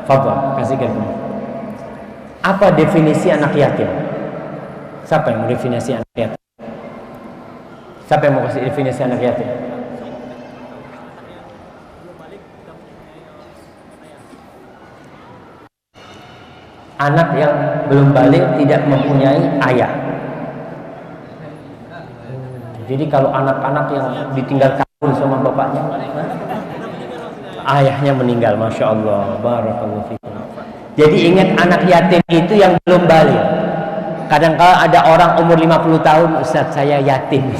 [SPEAKER 1] Fadhal, kasihkan kamu. Apa definisi anak yatim? Siapa yang mau definisi anak yatim? Siapa yang mau kasih definisi anak yatim? Anak yang belum balik, tidak mempunyai ayah. Jadi kalau anak-anak yang ditinggal kabur sama bapaknya, ayahnya meninggal, masya Allah, barakallahu fikum. Jadi ingat, anak yatim itu yang belum balik. Kadang-kala ada orang umur 50 tahun, Ustaz saya yatim,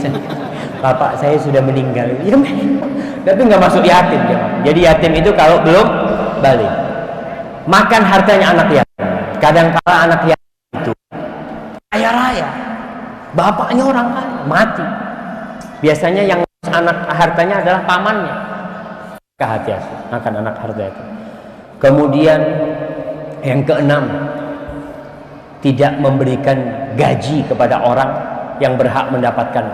[SPEAKER 1] bapak saya sudah meninggal. Ya, tapi nggak masuk yatim. Jadi yatim itu kalau belum balik. Makan hartanya anak yatim. Kadang-kala anak yatim itu kaya raya, bapaknya orang kaya, mati. Biasanya yang anak hartanya adalah pamannya. Kehati-hati makan anak harta itu. Kemudian yang keenam, tidak memberikan gaji kepada orang yang berhak mendapatkan.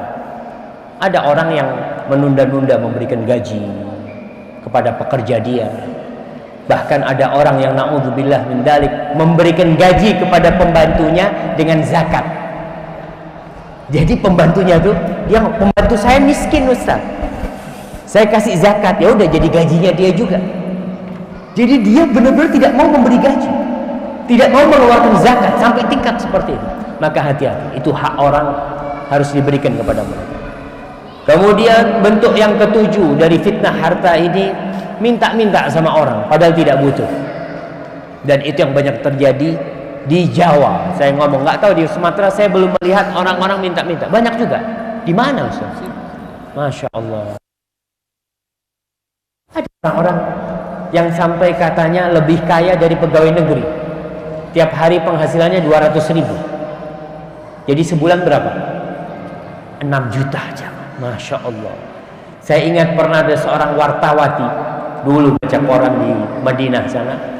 [SPEAKER 1] Ada orang yang menunda-nunda memberikan gaji kepada pekerja dia. Bahkan ada orang yang na'udzubillah min dzalik memberikan gaji kepada pembantunya dengan zakat. Jadi pembantunya tuh, yang pembantu saya miskin Ustaz, saya kasih zakat, ya udah jadi gajinya dia juga. Jadi dia benar-benar tidak mau memberi gaji, tidak mau mengeluarkan zakat sampai tingkat seperti itu. Maka hati-hati, itu hak orang, harus diberikan kepada mereka. Kemudian bentuk yang ketujuh dari fitnah harta ini, minta-minta sama orang padahal tidak butuh. Dan itu yang banyak terjadi di Jawa. Saya ngomong, nggak tahu di Sumatera saya belum melihat orang-orang minta-minta. Banyak juga. Di mana Ustaz? Masya Allah. Ada orang-orang yang sampai katanya lebih kaya dari pegawai negeri. Tiap hari penghasilannya 200.000. Jadi sebulan berapa? 6 juta aja. Masya Allah. Saya ingat pernah ada seorang wartawati dulu baca koran di Madinah sana.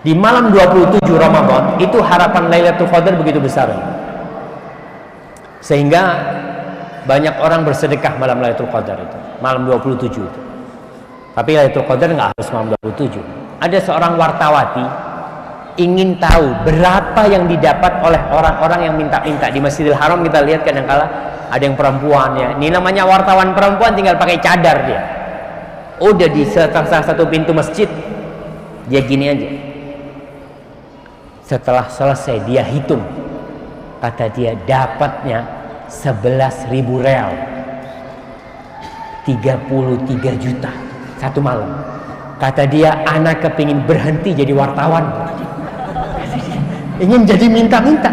[SPEAKER 1] Di malam 27 Ramadan itu harapan Lailatul Qadar begitu besar, sehingga banyak orang bersedekah malam Lailatul Qadar itu, malam 27 itu. Tapi Lailatul Qadar nggak harus malam 27. Ada seorang wartawati ingin tahu berapa yang didapat oleh orang-orang yang minta-minta di Masjidil Haram. Kita lihat kadang-kala ada yang perempuan ya, ini namanya wartawan perempuan, tinggal pakai cadar dia. Udah di salah satu pintu masjid dia gini aja. Setelah selesai dia hitung, kata dia dapatnya 11.000 real, 33 juta satu malam. Kata dia, anak kepingin berhenti jadi wartawan, ingin jadi minta-minta.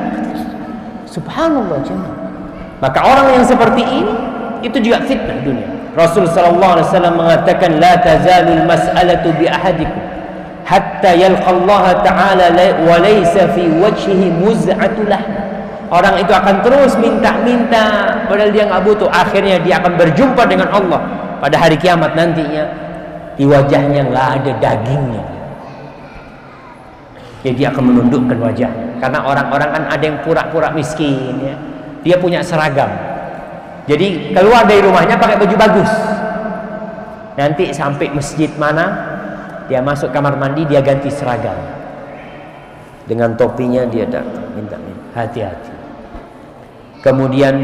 [SPEAKER 1] Subhanallah jemaah. Maka orang yang seperti ini itu juga fitnah dunia. Rasul sallallahu alaihi wasallam mengatakan, la tazalul mas'alatu bi ahadikum hatta yalqa Allah ta'ala wa laysa fi wajhihi muz'atu lahm. Orang itu akan terus minta-minta padahal dia nggak butuh. Akhirnya dia akan berjumpa dengan Allah pada hari kiamat nantinya, di wajahnya nggak ada dagingnya. Jadi dia akan menundukkan wajahnya. Karena orang-orang kan ada yang pura-pura miskin ya. Dia punya seragam. Jadi keluar dari rumahnya pakai baju bagus. Nanti sampai masjid mana, dia masuk kamar mandi, dia ganti seragam. Dengan topinya dia datang minta-minta. Hati-hati. Kemudian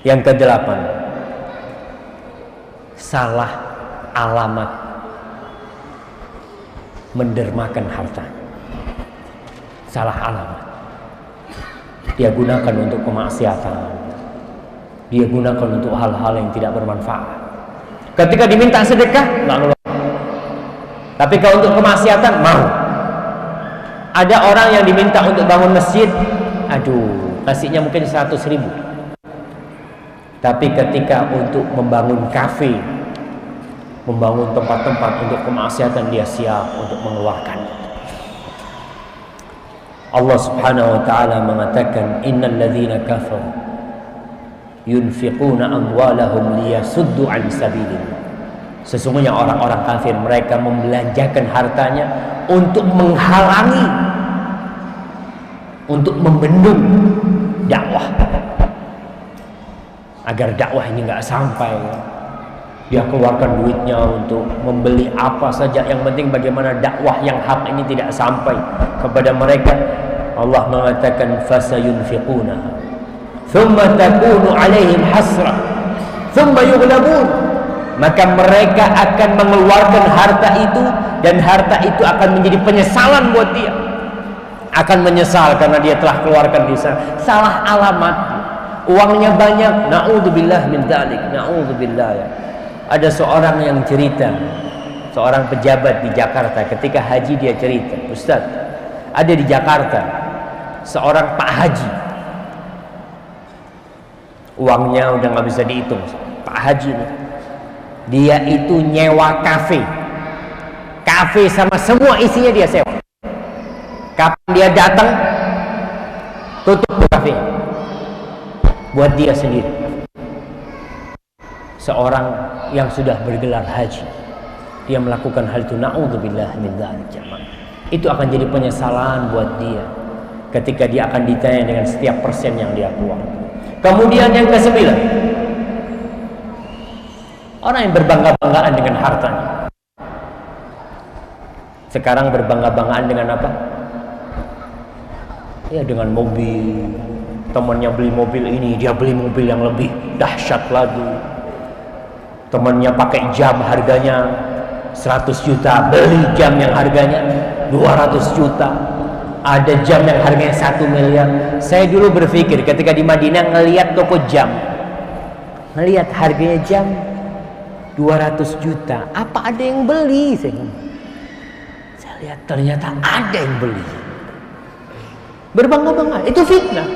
[SPEAKER 1] yang ke-8, salah alamat mendermakan harta. Salah alamat. Dia gunakan untuk kemaksiatan. Dia gunakan untuk hal-hal yang tidak bermanfaat. Ketika diminta sedekah, nggak ngeluarin. Tapi kalau untuk kemaksiatan, mau. Ada orang yang diminta untuk bangun masjid, aduh, kasihnya mungkin 100.000. Tapi ketika untuk membangun kafe, membangun tempat-tempat untuk kemaksiatan, dia siap untuk mengeluarkan. Allah subhanahu wa ta'ala mengatakan, innal ladzina kafaru yunfiquna amwalahum liyasuddu an sabilillah. Sesungguhnya orang-orang kafir, mereka membelanjakan hartanya untuk menghalangi, untuk membendung dakwah, agar dakwah ini nggak sampai. Dia keluarkan duitnya untuk membeli apa saja, yang penting bagaimana dakwah yang hak ini tidak sampai kepada mereka. Allah mengatakan, fasayunfiquna thumma takunu alaihim hasrah thumma yughlabun. Maka mereka akan mengeluarkan harta itu, dan harta itu akan menjadi penyesalan buat dia. Akan menyesal karena dia telah keluarkan di sana. Salah alamat, uangnya banyak, na'udzubillah min dzalik, na'udzubillah ya. Ada seorang yang cerita, seorang pejabat di Jakarta, ketika haji dia cerita, Ustaz, ada di Jakarta seorang Pak Haji. Uangnya udah nggak bisa dihitung. Pak Haji nih, dia itu nyewa kafe sama semua isinya dia sewa. Kapan dia datang, tutup kafe buat dia sendiri. Seorang yang sudah bergelar haji, dia melakukan hal itu, na'udzubillah min dzalik jamaah. Itu akan jadi penyesalan buat dia ketika dia akan ditanya dengan setiap persen yang dia keluarkan. Kemudian yang ke-9, orang yang berbangga-banggaan dengan hartanya. Sekarang berbangga-banggaan dengan apa? Ya dengan mobil. Temannya beli mobil ini, dia beli mobil yang lebih dahsyat lagi. Temannya pakai jam harganya 100 juta, beli jam yang harganya 200 juta. Ada jam yang harganya 1 miliar. Saya dulu berpikir ketika di Madinah ngelihat toko jam, ngelihat harganya jam 200 juta, apa ada yang beli? Saya lihat ternyata ada yang beli. Berbangga-bangga, itu fitnah.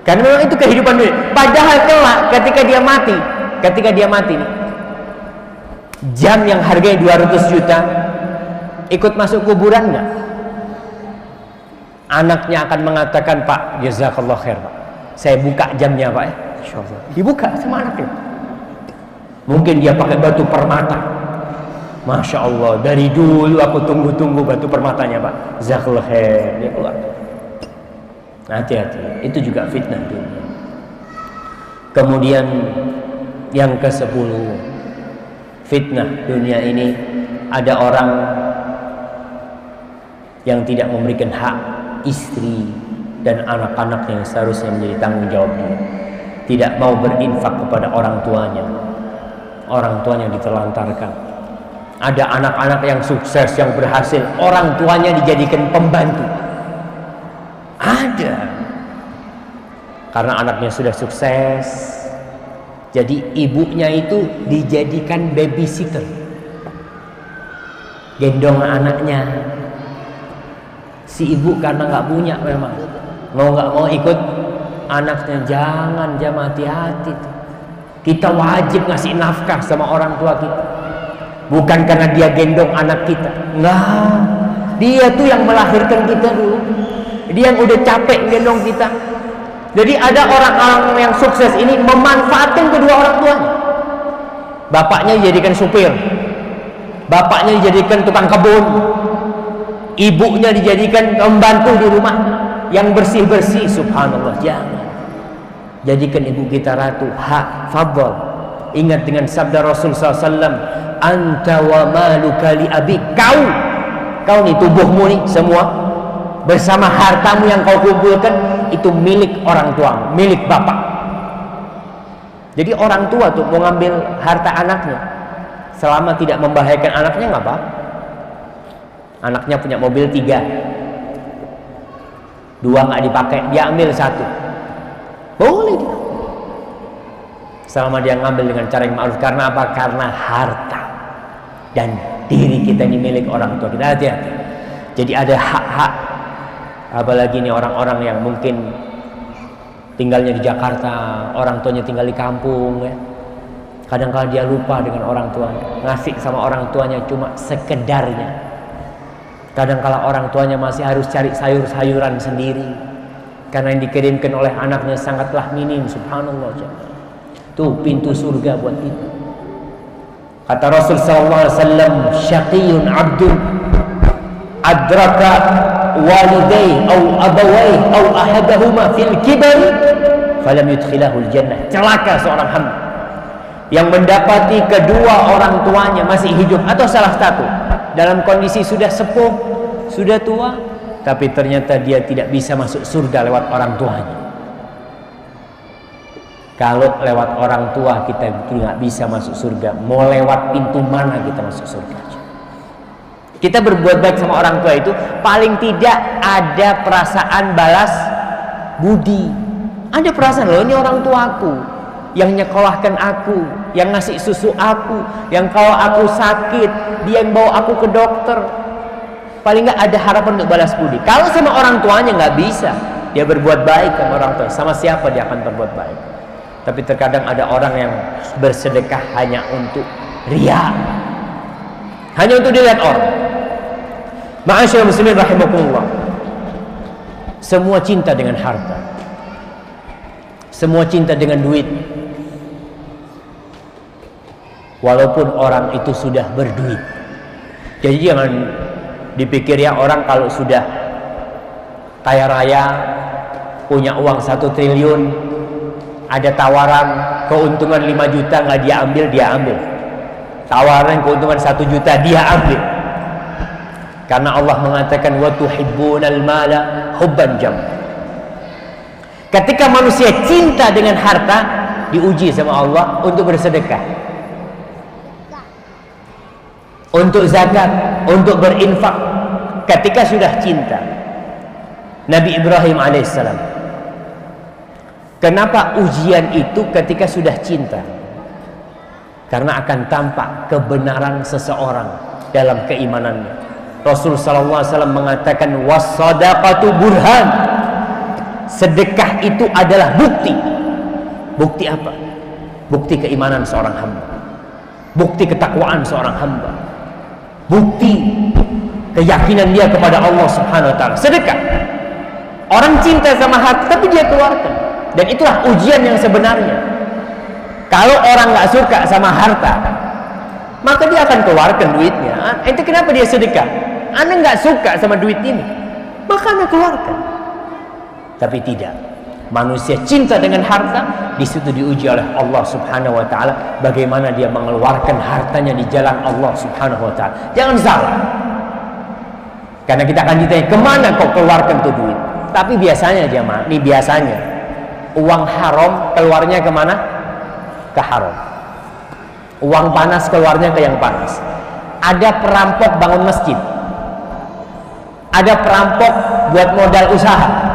[SPEAKER 1] Karena memang itu kehidupan dunia. Padahal kelak ketika dia mati nih, jam yang harganya 200 juta ikut masuk kuburan nggak? Anaknya akan mengatakan, Pak, jazakallah khair Pak, saya buka jamnya Pak ya. Insyaallah. Dibuka sama anaknya. Mungkin dia pakai batu permata. Masya Allah, dari dulu aku tunggu-tunggu batu permatanya Pak, jazakallah khair. Dia keluar. Hati-hati, itu juga fitnah dunia. Kemudian yang ke-10, fitnah dunia ini, ada orang yang tidak memberikan hak istri dan anak-anak yang seharusnya menjadi tanggung jawab dia. Tidak mau berinfak kepada orang tuanya ditelantarkan. Ada anak-anak yang sukses, yang berhasil, orang tuanya dijadikan pembantu. Ada. Karena anaknya sudah sukses, jadi ibunya itu dijadikan babysitter, gendong anaknya. Si ibu karena nggak punya memang, nggak mau ikut anaknya. Jangan, hati-hati. Kita wajib ngasih nafkah sama orang tua kita, bukan karena dia gendong anak kita. Enggak, dia tuh yang melahirkan kita dulu. Dia yang udah capek gendong kita. Jadi ada orang-orang yang sukses ini memanfaatkan kedua orang tuanya. Bapaknya dijadikan supir, bapaknya dijadikan tukang kebun, ibunya dijadikan pembantu di rumah yang bersih-bersih. Subhanallah, jangan. Jadikan ibu kita ratu, hak, fadl. Ingat dengan sabda Rasul SAW, anta wa maluka li abik. Kau nih, tubuhmu nih semua bersama hartamu yang kau kumpulkan itu milik orang tua, milik bapak. Jadi orang tua tuh mau ngambil harta anaknya, selama tidak membahayakan anaknya nggak apa. Anaknya punya mobil 3, 2 nggak dipakai, dia ambil 1, boleh dia. Selama dia ngambil dengan cara yang ma'ruf. Karena apa? Karena harta dan diri kita ini milik orang tua kita. Hati-hati. Jadi ada hak-hak. Apalagi ini orang-orang yang mungkin tinggalnya di Jakarta, orang tuanya tinggal di kampung ya. Kadang-kadang dia lupa dengan orang tuanya, ngasih sama orang tuanya cuma sekedarnya. Kadang-kadang orang tuanya masih harus cari sayur-sayuran sendiri karena yang dikirimkan oleh anaknya sangatlah minim. Subhanallah. Tuh pintu surga buat kita. Kata Rasul SAW, syaqiyun abdun adraka walidayhi au abawayhi au ahadahuma fil kibar falam yudkhilahul jannah. Celaka seorang hamba yang mendapati kedua orang tuanya masih hidup atau salah satu dalam kondisi sudah sepuh, sudah tua, tapi ternyata dia tidak bisa masuk surga lewat orang tuanya. Kalau lewat orang tua kita tidak bisa masuk surga, mau lewat pintu mana kita masuk surga? Kita berbuat baik sama orang tua itu paling tidak ada perasaan balas budi. Ada perasaan, loh ini orang tuaku yang nyekolahkan aku, yang ngasih susu aku, yang kalau aku sakit dia yang bawa aku ke dokter. paling nggak ada harapan untuk balas budi. Kalau sama orang tuanya nggak bisa, dia berbuat baik sama orang tua, sama siapa dia akan berbuat baik. Tapi terkadang ada orang yang bersedekah hanya untuk riya, hanya untuk dilihat orang. Ma'asyiral muslimin rahimakumullah, semua cinta dengan harta, semua cinta dengan duit, walaupun orang itu sudah berduit. Jadi jangan dipikir ya orang kalau sudah kaya raya, punya uang 1 triliun, ada tawaran keuntungan 5 juta nggak dia ambil. Tawaran keuntungan 1 juta dia ambil. Karena Allah mengatakan wa tuhibbunal mala hubban jam. Ketika manusia cinta dengan harta, diuji sama Allah untuk bersedekah, untuk zakat, untuk berinfak. Ketika sudah cinta, Nabi Ibrahim alaihissalam, kenapa ujian itu ketika sudah cinta? Karena akan tampak kebenaran seseorang dalam keimanannya. Rasul sallallahu alaihi wasallam mengatakan was-shadaqatu burhan. Sedekah itu adalah bukti. Bukti apa? Bukti keimanan seorang hamba, bukti ketakwaan seorang hamba, bukti keyakinan dia kepada Allah Subhanahu wa taala. Sedekah. Orang cinta sama harta tapi dia keluarkan. Dan itulah ujian yang sebenarnya. Kalau orang nggak suka sama harta, maka dia akan keluarkan duitnya. Itu kenapa dia sedekah? Anda nggak suka sama duit ini, maka Anda keluarkan. Tapi tidak. Manusia cinta dengan harta, di situ diuji oleh Allah Subhanahu wa taala bagaimana dia mengeluarkan hartanya di jalan Allah Subhanahu wa taala. Jangan salah. Karena kita akan ditanya, kemana kau keluarkan tuh duit? Tapi biasanya jemaah, ini biasanya uang haram keluarnya kemana? Ke haram. Uang panas keluarnya ke yang panas. Ada perampok bangun masjid, ada perampok buat modal usaha.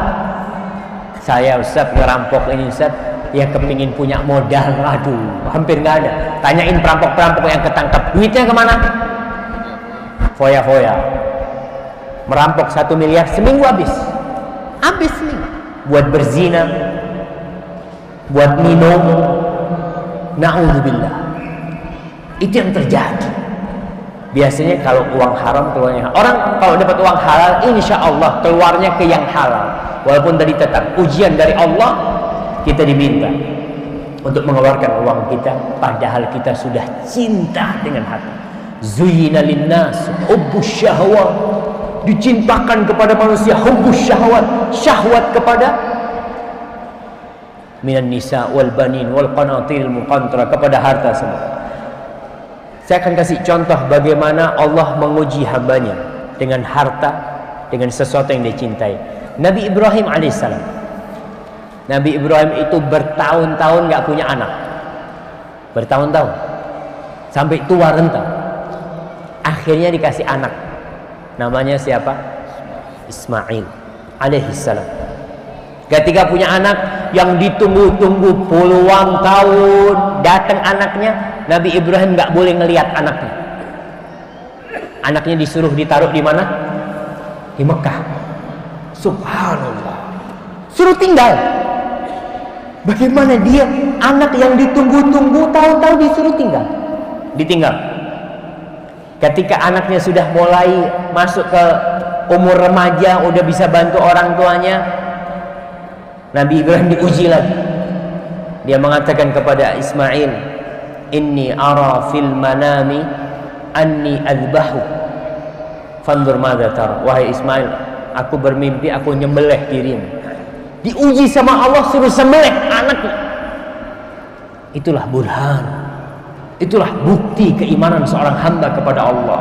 [SPEAKER 1] Saya Ustaz ngerampok ini Ustaz, ya kepingin punya modal. Aduh, hampir nggak ada. Tanyain perampok-perampok yang ketangkap, duitnya kemana? Foya-foya. Merampok 1 miliar seminggu habis nih. Buat berzina, buat minum. Na'udzubillah. Itu yang terjadi. Biasanya kalau uang haram keluarnya, orang kalau dapat uang halal, insya Allah keluarnya ke yang halal. Walaupun tadi tetap ujian dari Allah, kita diminta untuk mengeluarkan uang kita, padahal kita sudah cinta dengan hati. Zuyyina linnas hubbus syahwat, dicintakan kepada manusia hubbus syahwat, syahwat kepada minan nisa wal banin wal qanatiril muqantara, kepada harta semua. Saya akan kasih contoh bagaimana Allah menguji hambanya dengan harta, dengan sesuatu yang dicintai. Nabi Ibrahim alaihissalam, Nabi Ibrahim itu bertahun-tahun gak punya anak, bertahun-tahun sampai tua renta. Akhirnya dikasih anak, namanya siapa? Ismail alaihissalam. Ketika punya anak yang ditunggu-tunggu puluhan tahun, datang anaknya, Nabi Ibrahim nggak boleh ngelihat anaknya. Anaknya disuruh ditaruh di mana? Di Mekah. Subhanallah. Suruh tinggal. Bagaimana dia, anak yang ditunggu-tunggu tahun-tahun disuruh tinggal? Ditinggal. Ketika anaknya sudah mulai masuk ke umur remaja, udah bisa bantu orang tuanya, Nabi Ibrahim diuji lagi. Dia mengatakan kepada Ismail, inni ara fil manami anni adbahu fanzur madza tara. Wahai Ismail, aku bermimpi aku nyembelih dirimu. Diuji sama Allah, suruh sembelih anaknya. Itulah burhan, itulah bukti keimanan seorang hamba kepada Allah.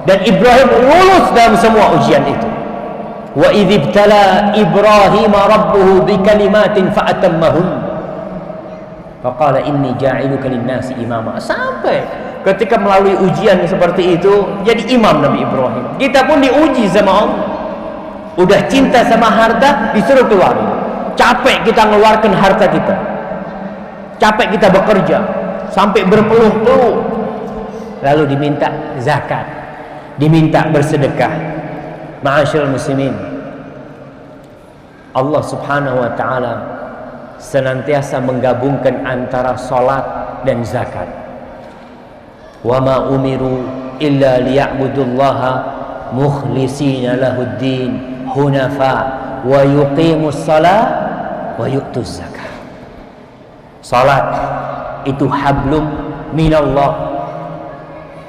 [SPEAKER 1] Dan Ibrahim lulus dalam semua ujian itu. Wa idh ibtala Ibrahim rabbuhu bikalimatin fa'atammahun faqala inni ja'iluka lin-nasi imama. Sampai ketika melalui ujian seperti itu jadi imam Nabi Ibrahim. Kita pun diuji sama Allah. Udah cinta sama harta, disuruh keluar. Capek kita ngeluarkan harta kita, capek kita bekerja sampai berpeluh-peluh, lalu diminta zakat, diminta bersedekah. Ma'asyiral muslimin, Allah subhanahu wa ta'ala senantiasa menggabungkan antara salat dan zakat. Wa ma umiru illa liya'budullaha mukhlishina lahuddin hunafa wa yuqimus salat wa yu'tuz zakat. Salat itu hablum minallah,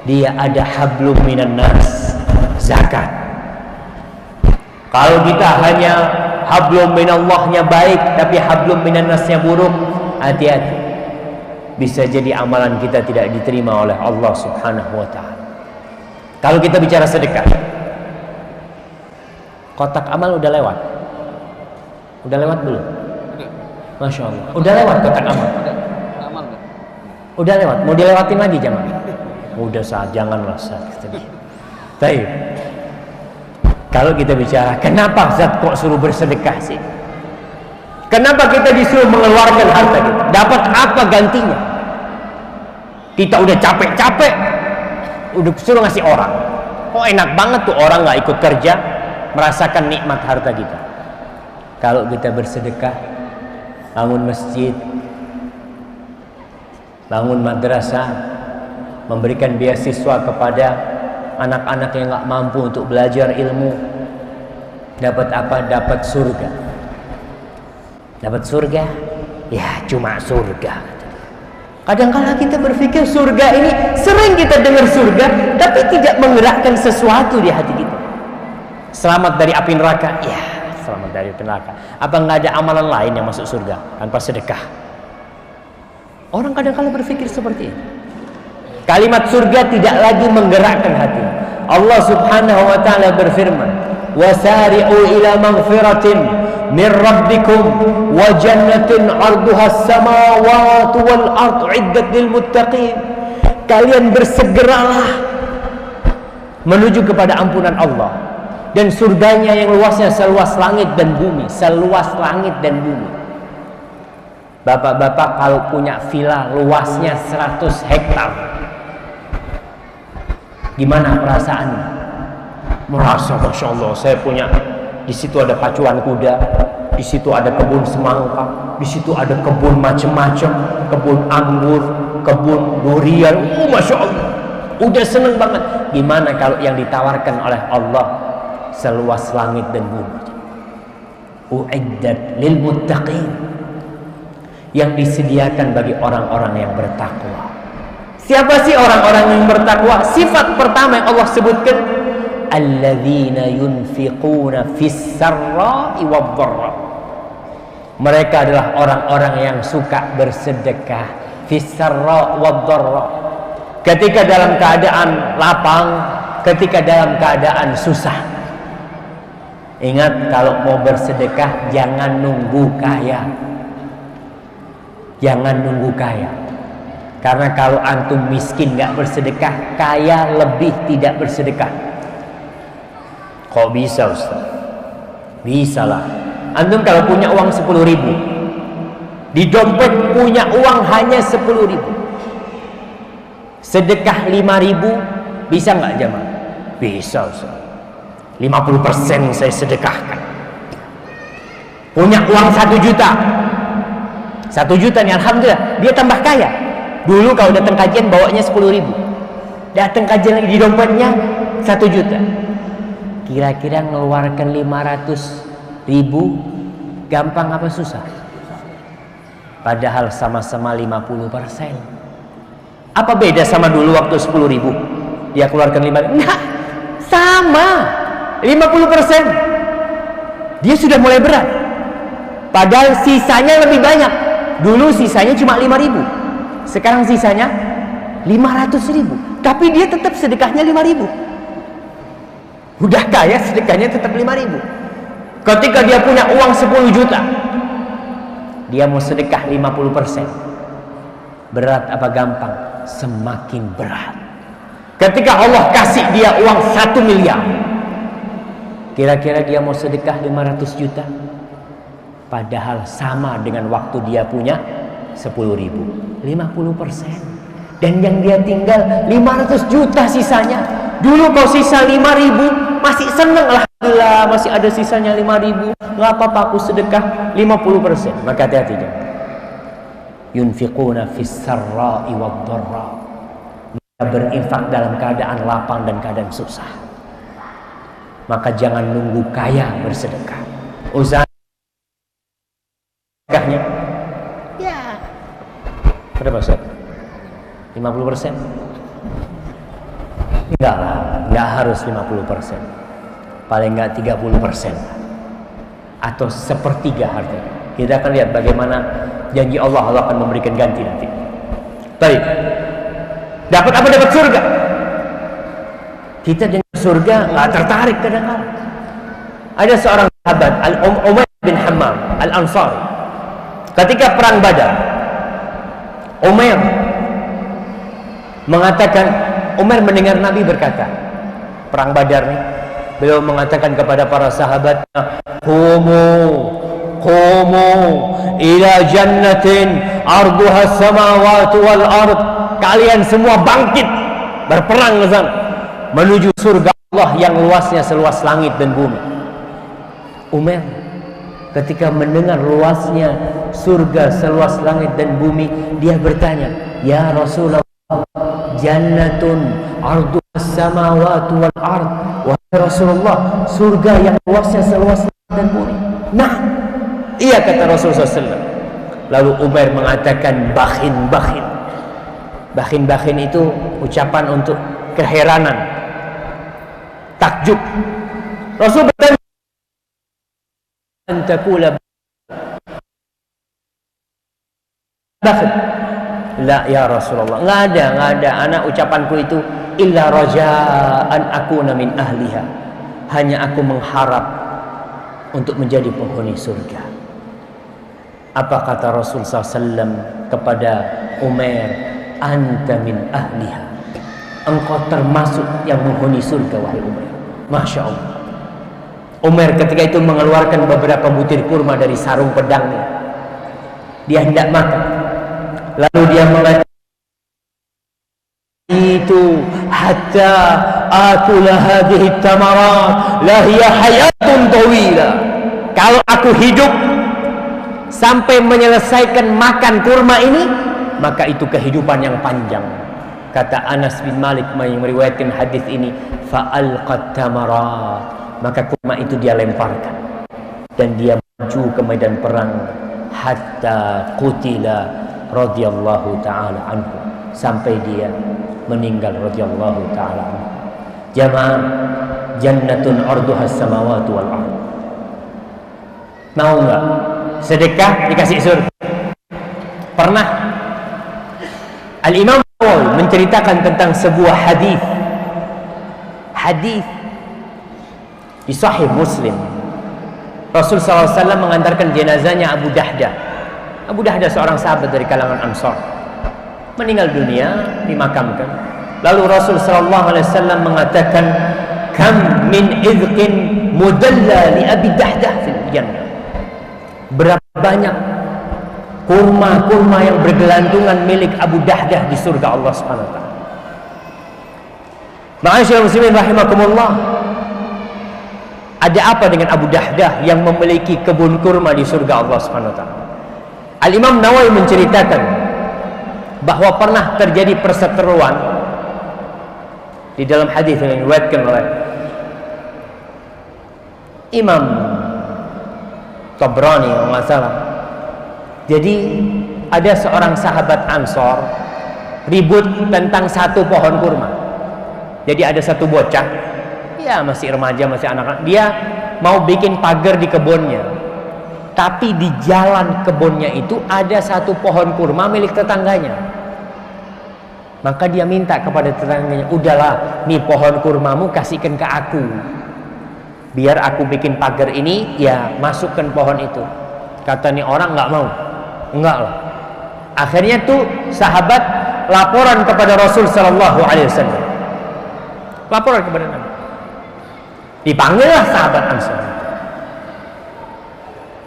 [SPEAKER 1] dia ada hablum minan nas. Zakat, kalau kita hanya hablum minallahnya baik tapi hablum minan nasnya buruk, hati-hati, bisa jadi amalan kita tidak diterima oleh Allah subhanahu wa ta'ala. Kalau kita bicara sedekah, kotak amal udah lewat? Udah lewat belum? Masya Allah, udah lewat kotak amal? Udah lewat, mau dilewatin lagi jamaah? Udah saat, janganlah saat. Baik. Kalau kita bicara, kenapa Zat kok suruh bersedekah sih? Kenapa kita disuruh mengeluarkan harta kita? Dapat apa gantinya? Kita udah capek-capek, udah suruh ngasih orang. Kok enak banget tuh orang nggak ikut kerja, merasakan nikmat harta kita. Kalau kita bersedekah, bangun masjid, bangun madrasah, memberikan beasiswa kepada anak-anak yang nggak mampu untuk belajar ilmu, dapat apa? Dapat surga. Dapat surga? Ya cuma surga. Kadang-kala kita berpikir surga ini, sering kita dengar surga, tapi tidak menggerakkan sesuatu di hati kita. Selamat dari api neraka? Ya, selamat dari api neraka. Apa nggak ada amalan lain yang masuk surga tanpa sedekah? Orang kadang-kala berpikir seperti itu. Kalimat surga tidak lagi menggerakkan hati. Allah subhanahu wa ta'ala berfirman, wasari'u ila maghfiratin min rabbikum wa jannatin 'arduha as-samawati wal ardu 'iddat lil muttaqin. Kalian bersegeralah menuju kepada ampunan Allah dan surganya yang luasnya seluas langit dan bumi, seluas langit dan bumi. Bapak-bapak kalau punya villa luasnya 100 hektar, gimana perasaannya? Merasa Masya Allah, saya punya, di situ ada pacuan kuda, di situ ada kebun semangka, di situ ada kebun macam-macam, kebun anggur, kebun durian. Masya Allah, udah seneng banget. Gimana kalau yang ditawarkan oleh Allah seluas langit dan bumi? U'iddat lil muttaqin, yang disediakan bagi orang-orang yang bertakwa. Siapa sih orang-orang yang bertakwa? Sifat pertama yang Allah sebutkan, alladzina yunfiquna fis sarra'i wad-dharra. Mereka adalah orang-orang yang suka bersedekah fis sarra' wad-dharra. Ketika dalam keadaan lapang, ketika dalam keadaan susah. Ingat, kalau mau bersedekah jangan nunggu kaya. Jangan nunggu kaya. Karena kalau antum miskin nggak bersedekah, kaya lebih tidak bersedekah. Kok bisa Ustaz? Bisa lah. Antum kalau punya uang 10.000, di dompet punya uang hanya 10.000, sedekah 5.000, bisa nggak jamaah? Bisa Ustaz. 50% saya sedekahkan. Punya uang 1 juta, 1 juta nih, alhamdulillah, dia tambah kaya. Dulu kalau datang kajian bawanya 10.000, datang kajian lagi di dompetnya 1 juta. Kira-kira ngeluarkan 500.000 gampang apa susah? Padahal sama-sama 50%. Apa beda sama dulu waktu 10.000 dia keluarkan 5? Enggak, sama 50%. Dia sudah mulai berat, padahal sisanya lebih banyak. Dulu sisanya cuma 5.000, sekarang sisanya 500.000, tapi dia tetap sedekahnya 5.000. Udah kaya, sedekahnya tetap 5.000. Ketika dia punya uang 10 juta, dia mau sedekah 50%. Berat apa gampang? Semakin berat. Ketika Allah kasih dia uang 1 miliar, kira-kira dia mau sedekah 500 juta? Padahal sama dengan waktu dia punya 10.000, 50%. Dan yang dia tinggal 500 juta sisanya. Dulu kau sisa 5.000 masih seneng lah. Alhamdulillah masih ada sisanya 5.000, nggak apa-apa aku sedekah 50%. Maka hati-hati jangan. Yunfiquna fis sarra'i wad dharra. Mereka berinfak dalam keadaan lapang dan keadaan susah. Maka jangan nunggu kaya bersedekah. Usaha sedekahnya ya berapa Ustaz? 50%? Enggak lah, enggak harus 50%. Paling enggak 30% atau sepertiga hartanya. Kita akan lihat bagaimana janji Allah akan memberikan ganti nanti. Baik. Dapat apa? Dapat surga. Kita dengan surga enggak tertarik kadang-kadang. Ada seorang sahabat Umayyah bin Hammam Al-Ansari. Ketika perang Badar, Umar mengatakan, Umar mendengar Nabi berkata, perang Badar nih, beliau mengatakan kepada para sahabatnya, Qumu ila jannatin arduha samawati wal ard. Kalian semua bangkit berperang ke sana menuju surga Allah yang luasnya seluas langit dan bumi. Umar ketika mendengar luasnya surga seluas langit dan bumi, dia bertanya, ya Rasulullah, jannatun arduha samawati wal ard. Wahai Rasulullah, surga yang luasnya seluas langit dan bumi. Nah, iya kata Rasulullah SAW. Lalu Umar mengatakan bakhin. Bakhin itu ucapan untuk keheranan, takjub. Rasul bertanya, antakula bakhin. La ya Rasulullah, nggak ada anak ucapanku itu illa rajaan akuna min ahliha. Hanya aku mengharap untuk menjadi penghuni surga. Apa kata Rasul SAW kepada Umar? Anta min ahliha. Engkau termasuk yang menghuni surga, wahai Umar. Masya Allah. Umar ketika itu mengeluarkan beberapa butir kurma dari sarung pedangnya. Dia hendak makan. Lalu dia mengatakan, itu hatta akula hadhihi tamarat la hiya hayatun tawila. Kalau aku hidup sampai menyelesaikan makan kurma ini, maka itu kehidupan yang panjang. Kata Anas bin Malik yang meriwayatkan hadis ini, fa'alqat tamarat, maka kurma itu dia lemparkan dan dia maju ke medan perang hatta qutila radhiyallahu taala anhu, sampai dia meninggal radhiyallahu taala anhu. Jamaah, jannatun arduha samawati wal ard. Mau enggak sedekah dikasih surga? Pernah Al-Imam Nawawi menceritakan tentang sebuah hadis di Sahih Muslim. Rasul SAW mengantarkan jenazahnya Abu Dahdah. Abu Dahdah seorang sahabat dari kalangan Ansar, meninggal dunia, dimakamkan. Lalu Rasul SAW mengatakan, kam min izqin mudalla li Abi Dahdah fil jannah. Berapa banyak kurma-kurma yang bergelantungan milik Abu Dahdah di surga Allah Subhanahu wa taala. Ma'asyiral muslimin rahimakumullah. Ada apa dengan Abu Dahdah yang memiliki kebun kurma di surga Allah Subhanahu wa taala? Al-Imam Nawawi menceritakan bahwa pernah terjadi perseteruan di dalam hadis yang diriwayatkan oleh Imam Tabrani kalau nggak salah. Jadi ada seorang sahabat Ansor ribut tentang satu pohon kurma. Jadi ada satu bocah, ya masih remaja, masih anak-anak, dia mau bikin pagar di kebunnya. Tapi di jalan kebunnya itu ada satu pohon kurma milik tetangganya. Maka dia minta kepada tetangganya, udahlah, nih pohon kurmamu kasihkan ke aku, biar aku bikin pagar ini, ya masukkan pohon itu. Kata nih orang nggak mau. Enggak lah. Akhirnya tuh sahabat laporan kepada Rasul Sallallahu Alaihi Wasallam. Laporan kepada Nabi. Dipanggillah sahabat Ansar.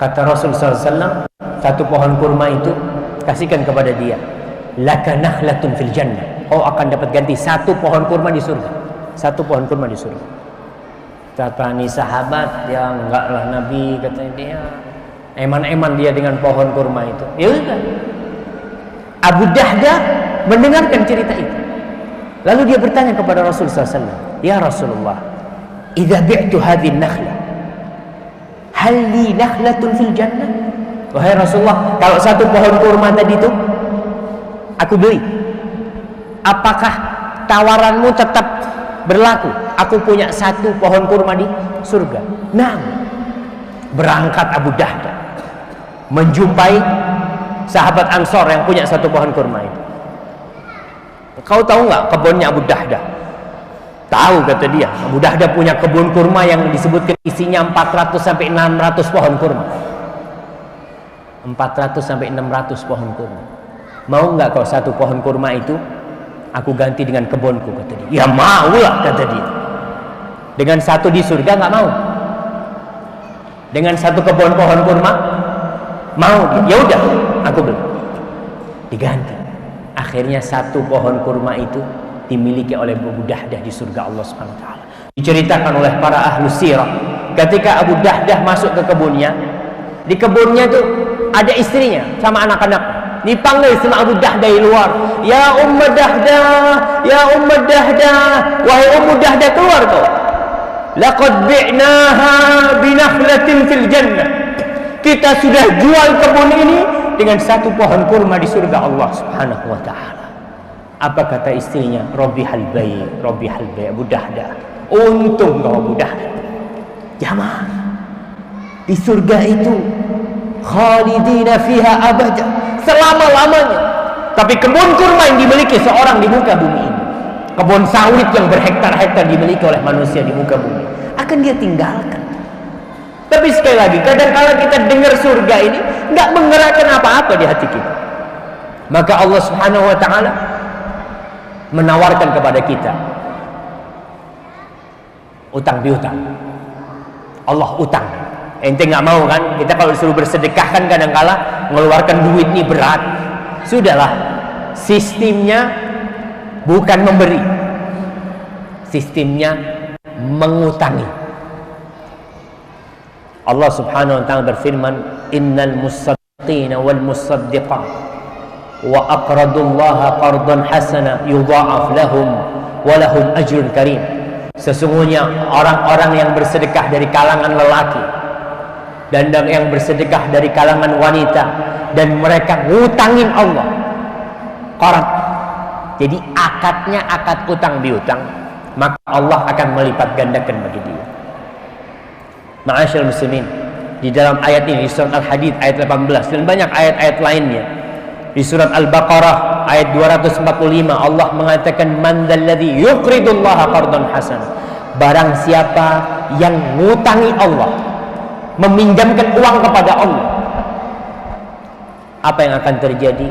[SPEAKER 1] Kata Rasul Sallallahu Alaihi Wasallam, satu pohon kurma itu kasihkan kepada dia. Laka nakhlatun fil jannah. Kau akan dapat ganti satu pohon kurma di surga. Satu pohon kurma di surga. Kata nih sahabat, ya enggak lah Nabi, katanya dia eman-eman dia dengan pohon kurma itu. Ya udah, Abu Dahda mendengarkan cerita itu. Lalu dia bertanya kepada Rasul SAW, ya Rasulullah, idza bi'tu hadhihi nakhla, hal li nakhlatun fil jannah? Wahai Rasulullah, kalau satu pohon kurma tadi itu aku beli, apakah tawaranmu tetap berlaku? Aku punya satu pohon kurma di surga. Nah, berangkat Abu Dahda menjumpai sahabat Ansor yang punya satu pohon kurma itu. Kau tahu nggak kebunnya Abu Dahda? Tahu, kata dia. Abu Dahda punya kebun kurma yang disebutkan isinya 400 sampai 600 pohon kurma. 400 sampai 600 pohon kurma. Mau nggak kau satu pohon kurma itu aku ganti dengan kebunku, kata dia. Ya mau lah, kata dia. Dengan satu di surga nggak mau. Dengan satu kebun pohon kurma mau. Ya udah, aku beli. Diganti. Akhirnya satu pohon kurma itu dimiliki oleh Abu Dahdah di surga Allah Subhanahu wa taala. Diceritakan oleh para ahlu sirah, ketika Abu Dahdah masuk ke kebunnya, di kebunnya itu ada istrinya sama anak-anak. Dipanggil sama Abu Dahdah dari luar, ya Ummu Dahdah, ya Ummu Dahdah, wahai Ummu Dahdah, keluar kau. Laqad bi'naha binakhlatin fil jannah. Kita sudah jual kebun ini dengan satu pohon kurma di surga Allah Subhanahu wa taala. Apa kata istrinya? Rabihal bai', Rabihal bai'. Abu Dahdah, untung kau Abu Dahdah. Jamaah, di surga itu khalidina fiha abada, selama-lamanya. Tapi kebun kurma yang dimiliki seorang di muka bumi ini, kebun sawit yang berhektar-hektar dimiliki oleh manusia di muka bumi, akan dia tinggalkan. Tapi sekali lagi, kadang-kala kita dengar surga ini nggak menggerakkan apa-apa di hati kita. Maka Allah Subhanahu wa taala menawarkan kepada kita utang piutang. Allah utang. Ente nggak mau kan? Kita kalau disuruh bersedekah kan kadang-kala mengeluarkan duit ini berat. Sudahlah, sistemnya bukan memberi, sistemnya mengutangi. Allah Subhanahu wa taala berfirman, innal musaddiqina wal musaddiqat wa aqradullaha qardan hasana yudha'af lahum wa lahum ajrun karim. Sesungguhnya orang-orang yang bersedekah dari kalangan lelaki dan yang bersedekah dari kalangan wanita dan mereka ngutangin Allah qard, jadi akadnya akad utang piutang, maka Allah akan melipat gandakan bagi dia. Ma'asyiral muslimin, di dalam ayat ini, di surat Al-Hadid ayat 18 dan banyak ayat-ayat lainnya, di surat Al-Baqarah ayat 245 Allah mengatakan, man dzalladzi yuqridullaha qardan hasan, barang siapa yang ngutangi Allah, meminjamkan uang kepada Allah, apa yang akan terjadi?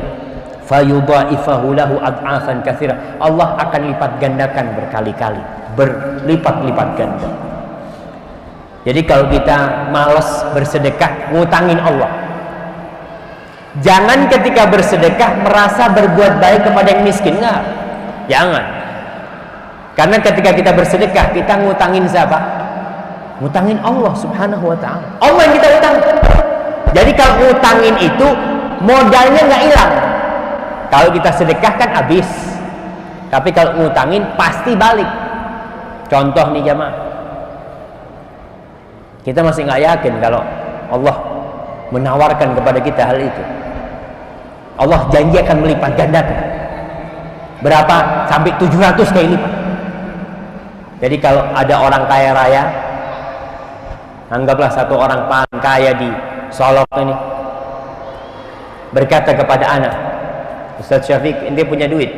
[SPEAKER 1] Fayudha'ifahu lahu ad'afan katsira, Allah akan lipat gandakan berkali-kali, berlipat-lipat ganda. Jadi kalau kita malas bersedekah, ngutangin Allah. Jangan ketika bersedekah merasa berbuat baik kepada yang miskin, enggak. Jangan. Karena ketika kita bersedekah, kita ngutangin siapa? Ngutangin Allah Subhanahu wa taala. Allah yang kita utang. Jadi kalau ngutangin itu modalnya nggak hilang. Kalau kita sedekah kan habis. Tapi kalau ngutangin pasti balik. Contoh nih jamaah, kita masih nggak yakin kalau Allah menawarkan kepada kita hal itu. Allah janji akan melipat gandakan. Berapa? Sampai 700 kali lipat. Jadi kalau ada orang kaya raya, anggaplah satu orang paling kaya di Solok ini, berkata kepada anak, Ustaz Syafiq, ente punya duit?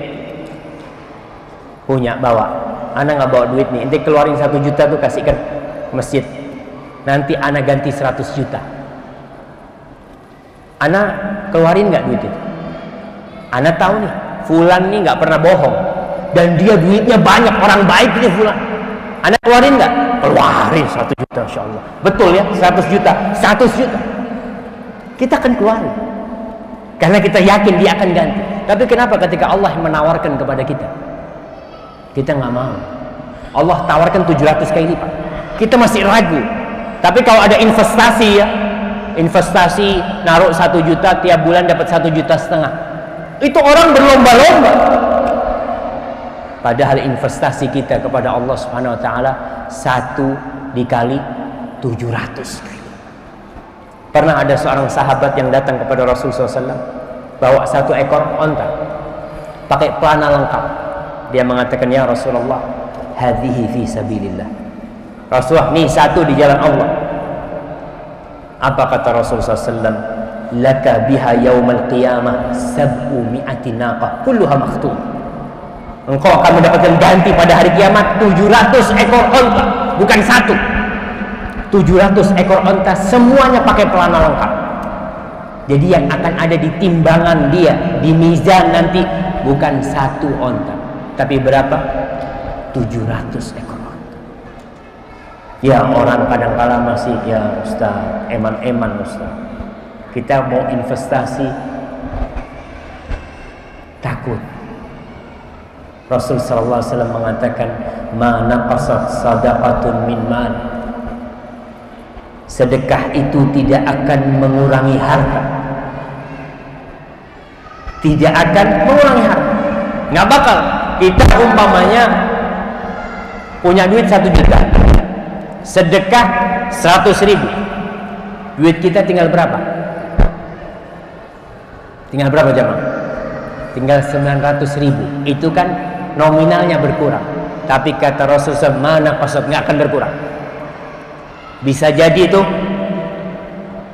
[SPEAKER 1] Punya, bawa. Anak nggak bawa duit nih, ente keluarin 1 juta tuh kasihkan masjid. Nanti anak ganti 100 juta. Anak keluarin nggak duit itu? Anak tahu nih, fulan nih nggak pernah bohong dan dia duitnya banyak, orang baik ini fulan. Anak keluarin nggak? Keluarin 1 juta, insya Allah. Betul ya, 100 juta, 100 juta. Kita akan keluarin karena kita yakin dia akan ganti. Tapi kenapa ketika Allah menawarkan kepada kita, kita nggak mau? Allah tawarkan 700 kali lipat. Kita masih ragu. Tapi kalau ada investasi ya, investasi naruh 1 juta tiap bulan dapat 1,5 juta, itu orang berlomba-lomba. Padahal investasi kita kepada Allah Subhanahu Wa Taala 1 dikali 700. Pernah ada seorang sahabat yang datang kepada Rasulullah SAW bawa 1 ekor onta, pakai pelana lengkap. Dia mengatakan, ya Rasulullah, hadhihi fi sabilillah. Rasulullah, ini 1 di jalan Allah. Apa kata Rasulullah SAW? Laka biha yaumal qiyamah 700 naqah kulluha makhtum. Engkau akan mendapatkan ganti pada hari kiamat 700 ekor onta, bukan 1. 700 ekor onta, semuanya pakai pelana lengkap. Jadi yang akan ada di timbangan dia, di mizan nanti, bukan 1 onta, tapi berapa? 700 ekor onta. Ya, orang kadang-kala masih, ya Ustaz, eman-eman Ustaz, kita mau investasi takut. Rasul sallallahu alaihi wasallam mengatakan, ma naqasat sadaqatun min mal. Sedekah itu tidak akan mengurangi harta. Tidak akan mengurangi harta. Nggak bakal. Kita umpamanya punya duit 1 juta, sedekah 100.000, duit kita tinggal berapa? Tinggal berapa jemaah? Tinggal 900.000. Itu kan nominalnya berkurang. Tapi kata Rasulullah, mana qasad, nggak akan berkurang. Bisa jadi itu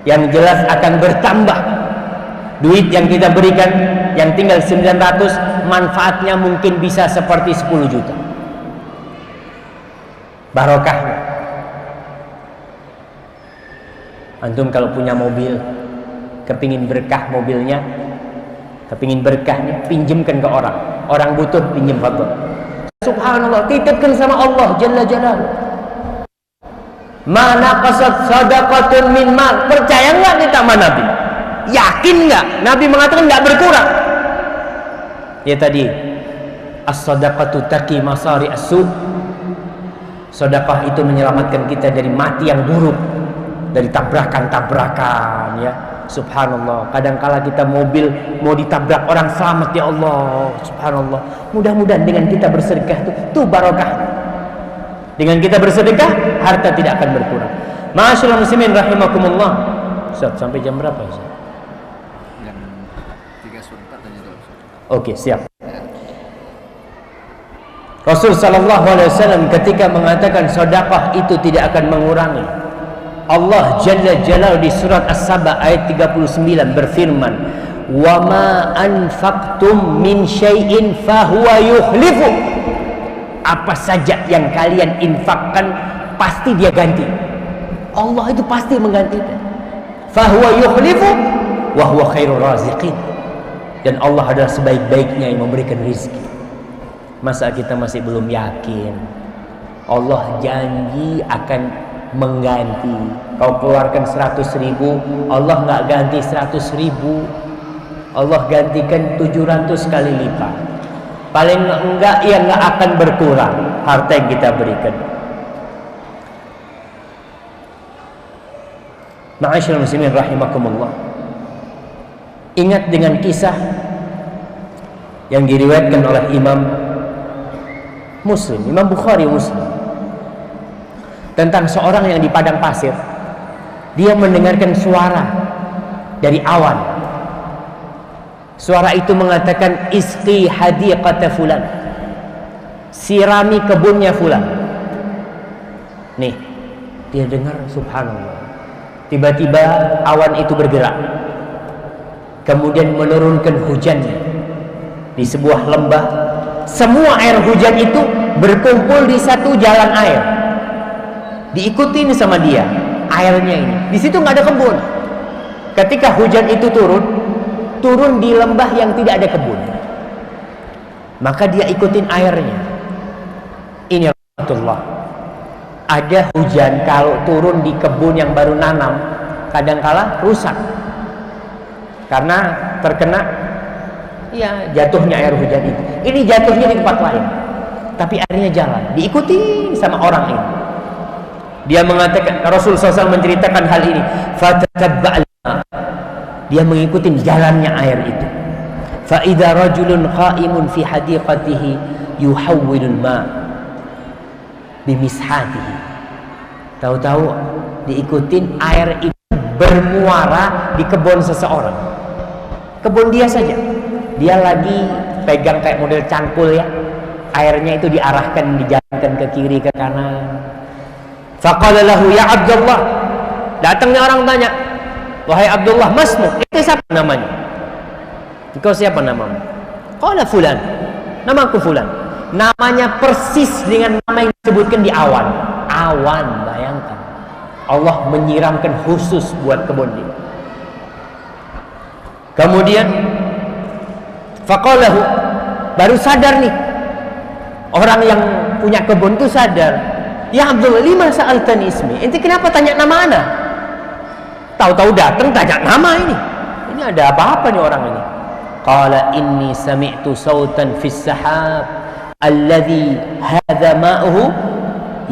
[SPEAKER 1] yang jelas akan bertambah. Duit yang kita berikan yang tinggal 900, manfaatnya mungkin bisa seperti 10 juta. Barokahnya. Antum kalau punya mobil, kepingin berkah mobilnya, kepingin berkahnya, pinjamkan ke orang. Orang butuh, pinjam fadl. Subhanallah, titipkan sama Allah Jalla Jalaluhu. Mana qasad sadaqatun min mal. Percaya nggak kita sama Nabi? Yakin nggak? Nabi mengatakan nggak berkurang. Ya tadi, as-sadaqatu taqi masari as-su. Sedekah itu menyelamatkan kita dari mati yang buruk, dari tabrakan-tabrakan, ya. Subhanallah, kadangkala kita mobil mau ditabrak orang, selamat ya Allah. Subhanallah. Mudah-mudahan dengan kita bersedekah tuh barokah. Dengan kita bersedekah, harta tidak akan berkurang. Ma'asyiral muslimin rahimakumullah. Ustaz, sampai jam berapa, Ustaz?
[SPEAKER 2] Jam 3:04 tanya dulu.
[SPEAKER 1] Oke, siap. Rasul sallallahu alaihi wasallam ketika mengatakan sedekah itu tidak akan mengurangi, Allah Jalla Jalaluhu di surat As-Saba ayat 39 berfirman, "Wa ma anfaqtum min syai'in fahuwa yukhlifu." Apa saja yang kalian infakkan pasti dia ganti. Allah itu pasti menggantikan. Fahuwa yukhlifu wa huwa khairur raziqin. Dan Allah adalah sebaik-baiknya yang memberikan rezeki. Masa kita masih belum yakin? Allah janji akan mengganti. Kau keluarkan 100.000, Allah nggak ganti 100.000, Allah gantikan 700 kali lipat. Paling enggak ya nggak akan berkurang harta yang kita berikan. Ma'asyiral muslimin rahimakumullah. Ingat dengan kisah yang diriwayatkan oleh Imam Muslim, Imam Bukhari Muslim, tentang seorang yang di padang pasir. Dia mendengarkan suara dari awan. Suara itu mengatakan, isqi hadiqata fulan, sirami kebunnya fulan. Nih, dia dengar, subhanallah. Tiba-tiba awan itu bergerak, kemudian menurunkan hujannya di sebuah lembah. Semua air hujan itu berkumpul di satu jalan air. Diikuti ini sama dia airnya ini. Di situ nggak ada kebun. Ketika hujan itu turun di lembah yang tidak ada kebun, maka dia ikutin airnya. Ini rahmatullah. Ada hujan kalau turun di kebun yang baru nanam, kadangkala rusak karena terkena ya jatuhnya air hujan itu. Ini jatuhnya di tempat lain, tapi airnya jalan, diikuti sama orang ini. Dia mengatakan, Rasul SAW menceritakan hal ini, fatatabba'al ma, dia mengikuti jalannya air itu. Fa idza rajulun qa'imun fi hadiqatihi yuhawwilul ma bimishatihi. Tahu-tahu diikutin air itu bermuara di kebun seseorang. Kebun dia saja. Dia lagi pegang kayak model cangkul ya. Airnya itu diarahkan, dijalankan ke kiri ke kanan. Faqala lahu ya Abdullah. Datangnya orang tanya, wahai Abdullah, masmu, itu siapa namanya? Engkau siapa namamu? Qala fulan. Namaku fulan. Namanya persis dengan nama yang disebutkan di awan. Awan, bayangkan. Allah menyiramkan khusus buat kebun dia. Kemudian faqalahu, baru sadar nih orang yang punya kebun itu sadar. Ya Abdullah, lima sa'altani ismi. Ente kenapa tanya nama ana? Tahu-tahu datang tanya nama ini. Ini ada apa-apa nih orang ini? Qala inni sami'tu sautan fis sahab alladhi hadha ma'uhu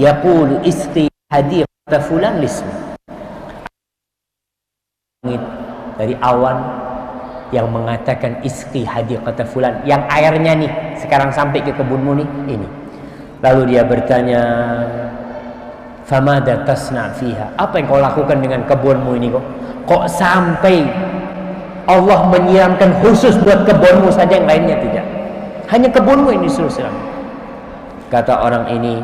[SPEAKER 1] yaqulu isqi hadiqata fulan lismi. Dari awan yang mengatakan isqi hadiqata fulan, yang airnya nih sekarang sampai ke kebunmu nih ini. Lalu dia bertanya, famada tasna fiha, apa yang kau lakukan dengan kebunmu ini kok? Kok sampai Allah menyiramkan khusus buat kebunmu saja, yang lainnya tidak? Hanya kebunmu ini disuruh siram. Kata orang ini,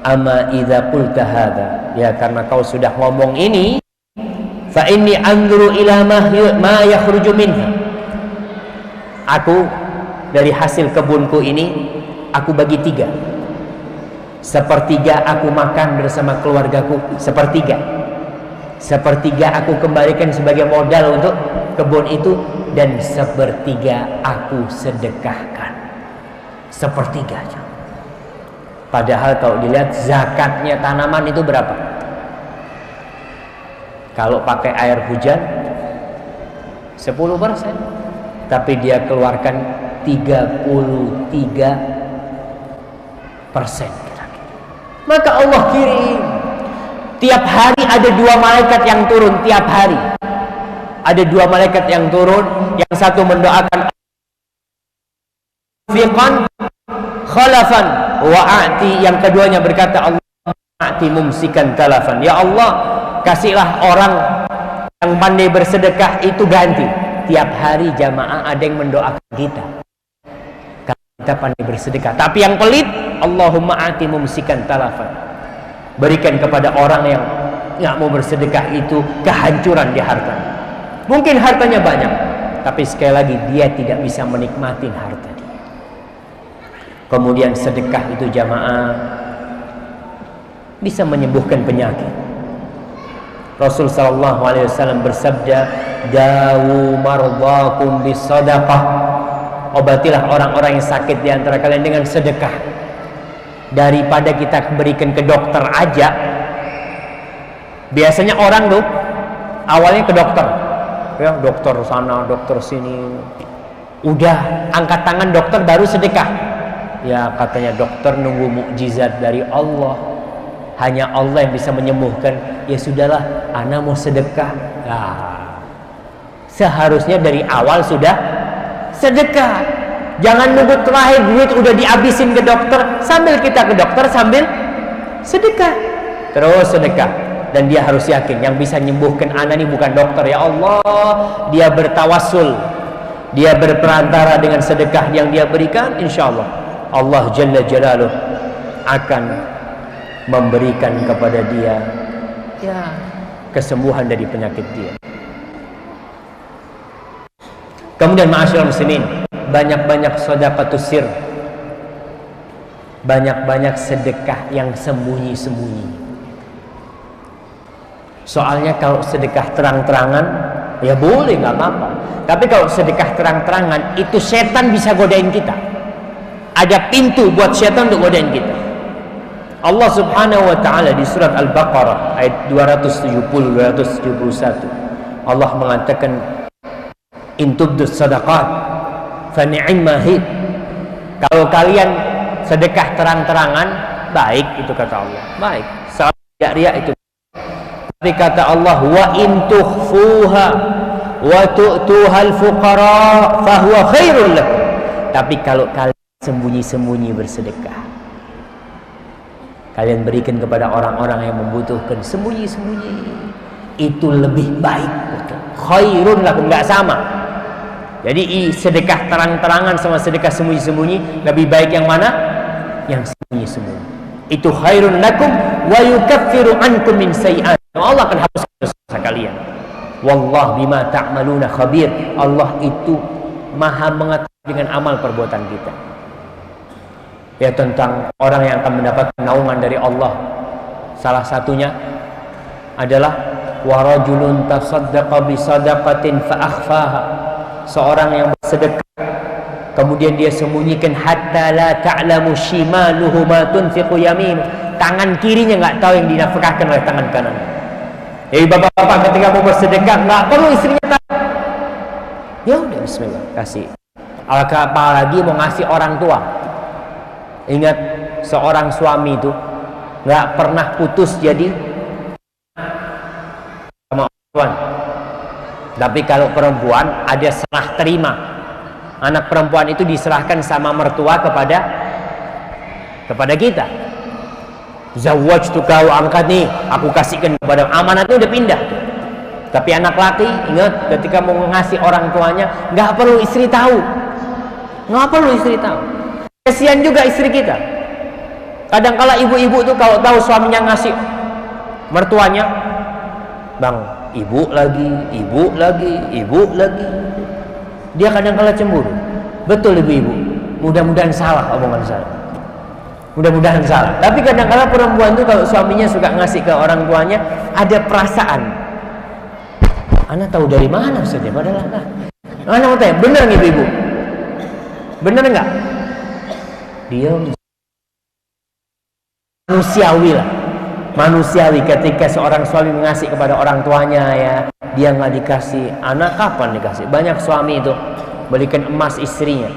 [SPEAKER 1] ama idza qulta hadza, ya karena kau sudah ngomong ini, fa inni anzuru ila ma yakhruju minha. Aku dari hasil kebunku ini aku bagi tiga. Sepertiga aku makan bersama keluargaku, sepertiga aku kembalikan sebagai modal untuk kebun itu, dan sepertiga aku sedekahkan. Sepertiga aja. Padahal kalau dilihat zakatnya tanaman itu berapa? Kalau pakai air hujan 10%, tapi dia keluarkan 33%. Maka Allah kirim, tiap hari ada 2 malaikat yang turun. Tiap hari ada 2 malaikat yang turun. Yang satu mendoakan fiqan khalafan wa'ati, yang keduanya berkata Allah a'ti mumsikan talafan, ya Allah kasihlah orang yang pandai bersedekah itu ganti. Tiap hari jamaah ada yang mendoakan kita pandai bersedekah. Tapi yang pelit, Allahumma ati mumsikan talafan, berikan kepada orang yang nggak mau bersedekah itu kehancuran di hartanya. Mungkin hartanya banyak, tapi sekali lagi dia tidak bisa menikmati harta dia. Kemudian sedekah itu jamaah bisa menyembuhkan penyakit. Rasul sallallahu alaihi wasallam bersabda, dawu mardhakum bisadaqah, obatilah orang-orang yang sakit di antara kalian dengan sedekah. Daripada kita berikan ke dokter aja. Biasanya orang tuh awalnya ke dokter, ya dokter sana, dokter sini, udah angkat tangan dokter baru sedekah. Ya katanya dokter nunggu mukjizat dari Allah, hanya Allah yang bisa menyembuhkan. Ya sudahlah, ana mau sedekah. Nah, seharusnya dari awal sudah sedekah. Jangan nunggu terakhir duit udah dihabisin ke dokter, sambil kita ke dokter sambil sedekah. Terus sedekah. Dan dia harus yakin yang bisa menyembuhkan anak ini bukan dokter, ya Allah. Dia bertawassul, dia berperantara dengan sedekah yang dia berikan, insya Allah Allah Jalla Jalaluh akan memberikan kepada dia ya kesembuhan dari penyakit dia. Kemudian ma'asyiral muslimin, banyak-banyak sedekatus sir, banyak-banyak sedekah yang sembunyi-sembunyi. Soalnya kalau sedekah terang-terangan ya boleh, nggak apa-apa. Tapi kalau sedekah terang-terangan itu setan bisa godain kita. Ada pintu buat setan untuk godain kita. Allah Subhanahu wa taala di surat Al-Baqarah ayat 270-271 Allah mengatakan, in tubdus sadaqat fa ni'ma hi. Kalau kalian sedekah terang-terangan baik, itu kata Allah, baik. Di tidak riak itu. Tapi kata Allah, wa in tukhfuha wa tu'tuhal fuqara fahuwa khairul lakum. Tapi kalau kalian sembunyi-sembunyi bersedekah, kalian berikan kepada orang-orang yang membutuhkan sembunyi-sembunyi, itu lebih baik. Khairun lakum, enggak sama. Jadi sedekah terang-terangan sama sedekah sembunyi-sembunyi, lebih baik yang mana? Yang sembunyi-sembunyi. Itu khairun lakum wa yukaffiru ankum min sayyi'at. Allah akan hapuskan dosa kalian. Wallahu bima ta'maluna khabir. Allah itu maha mengetahui dengan amal perbuatan kita. Ya, tentang orang yang akan mendapatkan naungan dari Allah, salah satunya adalah wa rajulun tasaddaqa bi sadaqatin fa akhfaha. Seorang yang bersedekah kemudian dia sembunyikan, hatta la ta'lamu shimaluhu ma tunfiqu yamin. Tangan kirinya enggak tahu yang dinafkahkan oleh tangan kanan. Jadi bapak-bapak ketika mau bersedekah enggak perlu istrinya tahu. Ya udah, bismillah, kasih. Apalagi mau ngasih orang tua. Ingat, seorang suami itu enggak pernah putus jadi sama perempuan. Tapi kalau perempuan ada serah terima. Anak perempuan itu diserahkan sama mertua kepada kita. Zawwajtuka wa angkat nih, aku kasihkan kepada, amanatnya udah pindah. Tapi anak laki, ingat, ketika mau ngasih orang tuanya, nggak perlu istri tahu. Nggak perlu istri tahu. Kasihan juga istri kita. Kadang-kala ibu-ibu tuh kalau tahu suaminya ngasih mertuanya, bang, ibu lagi. Dia kadang-kala cemburu. Betul ibu-ibu. Mudah-mudahan salah omongan saya. Mudah-mudahan salah. Tapi kadang-kala perempuan tuh kalau suaminya suka ngasih ke orang tuanya, ada perasaan. Ana tahu dari mana saja, padahal Ana mau tanya, bener nggak ibu-ibu? Bener nggak? Dia manusiawi lah. Manusiawi ketika seorang suami mengasih kepada orang tuanya, ya, dia nggak dikasih. Anak kapan dikasih? Banyak suami itu belikan emas istrinya,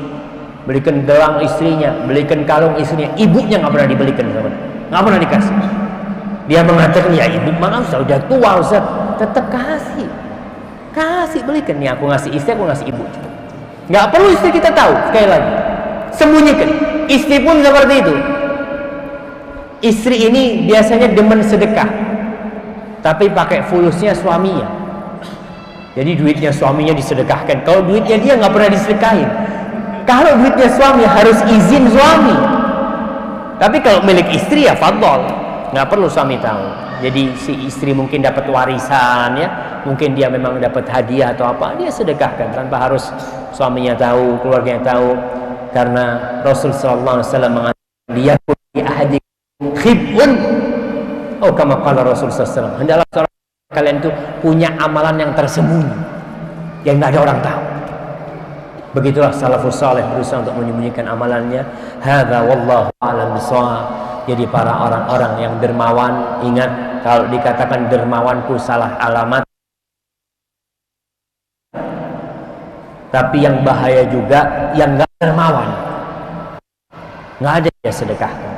[SPEAKER 1] belikan gelang istrinya, belikan kalung istrinya, ibunya nggak pernah dibelikan, nggak pernah dikasih. Dia mengatakan, ya ibu mana sudah tua Ustaz, tetap kasih belikan. Nih aku ngasih istri, aku ngasih ibu. Nggak perlu istri kita tahu. Sekali lagi, sembunyikan. Istri pun seperti itu. Istri ini biasanya demen sedekah, tapi pakai fulusnya suaminya. Jadi duitnya suaminya disedekahkan. Kalau duitnya dia nggak pernah disedekahin. Kalau duitnya suami harus izin suami. Tapi kalau milik istri ya fadol, nggak perlu suami tahu. Jadi si istri mungkin dapat warisan, ya, mungkin dia memang dapat hadiah atau apa, dia sedekahkan tanpa harus suaminya tahu, keluarganya tahu. Karena Rasul sallallahu alaihi wasallam mengatakan, dia punya ahadi khibun, oh kama qala Rasul sallallahu alaihi wasallam, hendaklah seorang kalian itu punya amalan yang tersembunyi, yang nggak ada orang tahu. Begitulah salafus saleh berusaha untuk menyembunyikan amalannya. Hadza wallahu a'lam bishawab. Jadi para orang-orang yang dermawan, ingat, kalau dikatakan dermawanku salah alamat. Tapi yang bahaya juga yang nggak dermawan, nggak ada dia sedekahkan.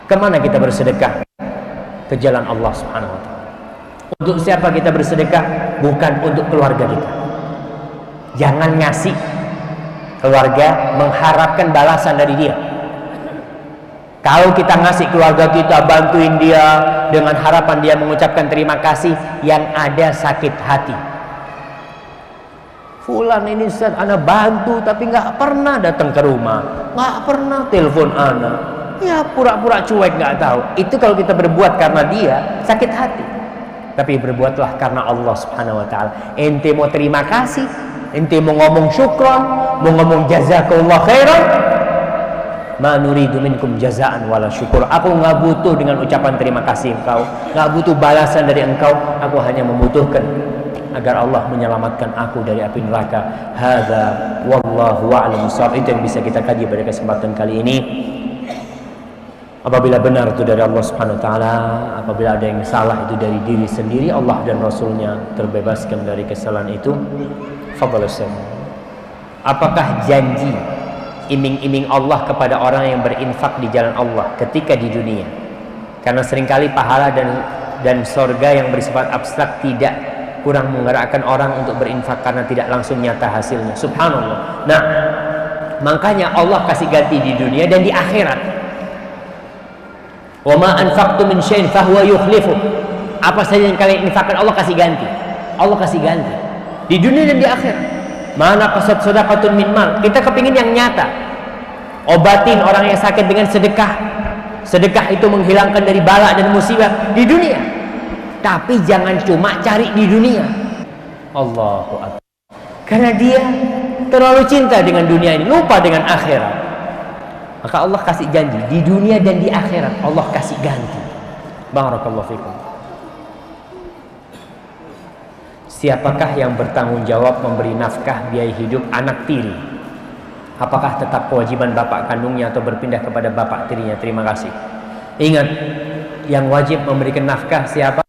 [SPEAKER 1] Kemana kita bersedekah? Ke jalan Allah Subhanahu wa ta'ala. Untuk siapa kita bersedekah? Bukan untuk keluarga kita. Jangan ngasih keluarga mengharapkan balasan dari dia. Kalau kita ngasih keluarga kita, bantuin dia dengan harapan dia mengucapkan terima kasih, yang ada sakit hati. Fulan ini Ustaz, ana bantu tapi nggak pernah datang ke rumah, nggak pernah telepon ana. Ya pura-pura cuek, nggak tahu. Itu kalau kita berbuat karena dia, sakit hati. Tapi berbuatlah karena Allah Subhanahu wa ta'ala. Ente mau terima kasih, ente mau ngomong syukran, mau ngomong jazakallah khairan, ma nuridu minkum jazaan wala syukur. Aku nggak butuh dengan ucapan terima kasih engkau, nggak butuh balasan dari engkau. Aku hanya membutuhkan agar Allah menyelamatkan aku dari api neraka. Hadza wallahu a'lam bishawab. Itu yang bisa kita kaji pada kesempatan kali ini. Apabila benar itu dari Allah Subhanahu wa ta'ala, apabila ada yang salah itu dari diri sendiri, Allah dan Rasulnya terbebaskan dari kesalahan itu. Fadhal Ustaz. Apakah janji iming-iming Allah kepada orang yang berinfak di jalan Allah ketika di dunia? Karena seringkali pahala dan sorga yang bersifat abstrak tidak kurang menggerakkan orang untuk berinfak karena tidak langsung nyata hasilnya. Subhanallah. Nah, makanya Allah kasih ganti di dunia dan di akhirat. Wa ma anfaqtum min syai'in fahuwa yukhlifu. Apa saja yang kalian infakkan Allah kasih ganti. Allah kasih ganti di dunia dan di akhirat. Mana qasad sadaqatun min mal. Kita kepingin yang nyata. Obatin orang yang sakit dengan sedekah. Sedekah itu menghilangkan dari bala dan musibah di dunia. Tapi jangan cuma cari di dunia. Allahu Akbar. Karena dia terlalu cinta dengan dunia ini, lupa dengan akhirat. Maka Allah kasih janji di dunia dan di akhirat Allah kasih ganti. Barakallahu fikum. Siapakah yang bertanggung jawab memberi nafkah biaya hidup anak tiri? Apakah tetap kewajiban bapak kandungnya atau berpindah kepada bapak tirinya? Terima kasih. Ingat, yang wajib memberikan nafkah siapa?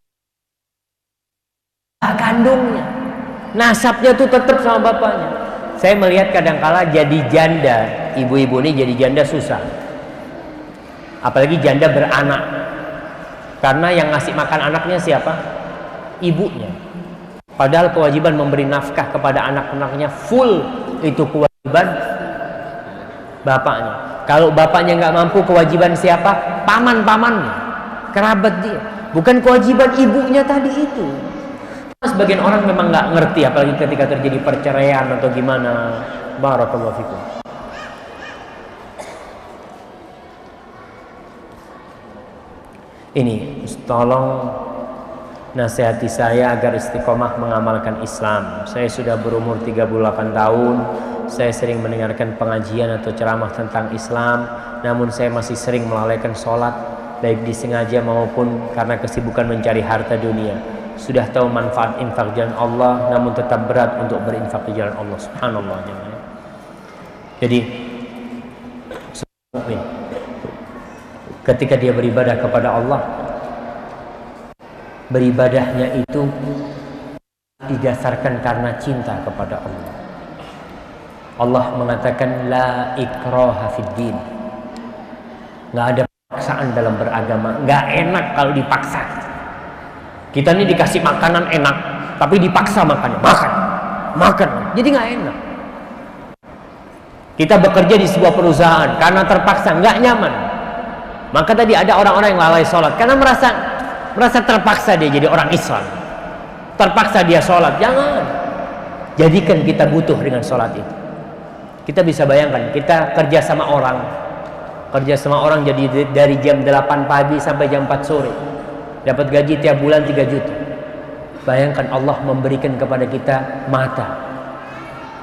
[SPEAKER 1] Bapak kandungnya. Nasabnya tuh tetap sama bapaknya. Saya melihat kadangkala jadi janda, ibu-ibu ini jadi janda susah. Apalagi janda beranak. Karena yang ngasih makan anaknya siapa? Ibunya. Padahal kewajiban memberi nafkah kepada anak-anaknya full itu kewajiban bapaknya. Kalau bapaknya nggak mampu, kewajiban siapa? Paman-pamannya, kerabat dia. Bukan kewajiban ibunya tadi itu. Sebagian orang memang nggak ngerti, apalagi ketika terjadi perceraian atau gimana. Barakallahu fikum. Ini tolong nasihati saya agar istiqomah mengamalkan Islam. Saya sudah berumur 38 tahun. Saya sering mendengarkan pengajian atau ceramah tentang Islam, namun saya masih sering melalaikan sholat, baik disengaja maupun karena kesibukan mencari harta dunia. Sudah tahu manfaat infak jalan Allah, namun tetap berat untuk berinfak di jalan Allah. Subhanallah. Jadi mukmin ketika dia beribadah kepada Allah, beribadahnya itu didasarkan karena cinta kepada Allah. Allah mengatakan la ikraha fid din. Nggak ada paksaan dalam beragama. Nggak enak kalau dipaksa. Kita ini dikasih makanan enak, tapi dipaksa makannya. Makan. Jadi nggak enak. Kita bekerja di sebuah perusahaan karena terpaksa, nggak nyaman. Maka tadi ada orang-orang yang lalai sholat karena merasa terpaksa dia jadi orang Islam. Terpaksa dia sholat. Jangan. Jadikan kita butuh dengan sholat itu. Kita bisa bayangkan, kita kerja sama orang jadi dari jam 8 pagi sampai jam 4 sore. Dapat gaji tiap bulan 3 juta. Bayangkan Allah memberikan kepada kita mata.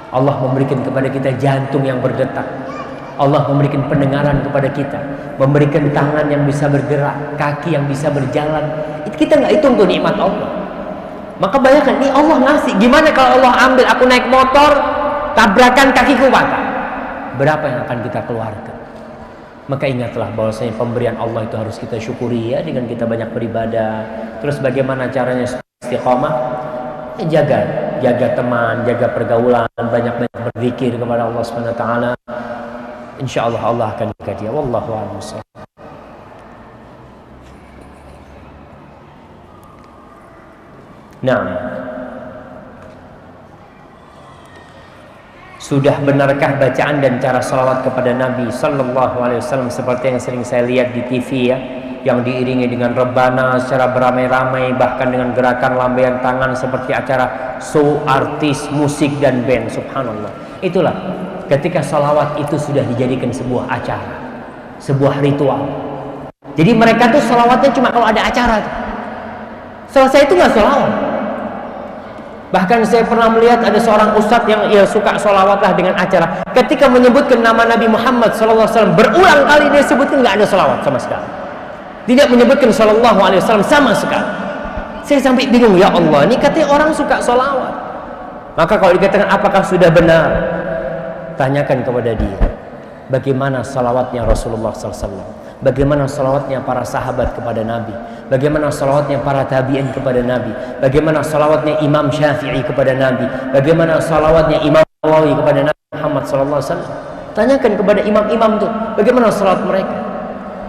[SPEAKER 1] Allah memberikan kepada kita jantung yang berdetak. Allah memberikan pendengaran kepada kita. Memberikan tangan yang bisa bergerak, kaki yang bisa berjalan. Itu kita nggak hitung tuh nikmat Allah. Maka bayangkan, ini Allah ngasih. Gimana kalau Allah ambil, aku naik motor, tabrakan kakiku patah, berapa yang akan kita keluarkan? Maka ingatlah bahwasanya pemberian Allah itu harus kita syukuri ya, dengan kita banyak beribadah. Terus bagaimana caranya istiqomah? Jaga teman, jaga pergaulan, banyak-banyak berzikir kepada Allah Subhanahu wa taala. Insyaallah Allah akan jaga dia. Wallahu a'lam. Nah, sudah benarkah bacaan dan cara salawat kepada Nabi Sallallahu Alaihi Wasallam seperti yang sering saya lihat di TV ya, yang diiringi dengan rebana secara beramai-ramai, bahkan dengan gerakan lambaian tangan seperti acara show artis, musik dan band. Subhanallah. Itulah ketika salawat itu sudah dijadikan sebuah acara, sebuah ritual. Jadi mereka tuh salawatnya cuma kalau ada acara. Selesai itu nggak salawat. Bahkan saya pernah melihat ada seorang ustadz yang suka sholawatlah dengan acara. Ketika menyebutkan nama Nabi Muhammad SAW, berulang kali dia sebutkan nggak ada sholawat sama sekali. Tidak menyebutkan Sallallahu Alaihi Wasallam sama sekali. Saya sampai bingung, ya Allah, ini katanya orang suka sholawat. Maka kalau dikatakan apakah sudah benar, tanyakan kepada dia, bagaimana sholawatnya Rasulullah SAW. Bagaimana salawatnya para sahabat kepada Nabi, bagaimana salawatnya para tabi'in kepada Nabi, bagaimana salawatnya Imam Syafi'i kepada Nabi, bagaimana salawatnya Imam Nawawi kepada Nabi Muhammad SAW. Tanyakan kepada imam-imam itu bagaimana salawat mereka.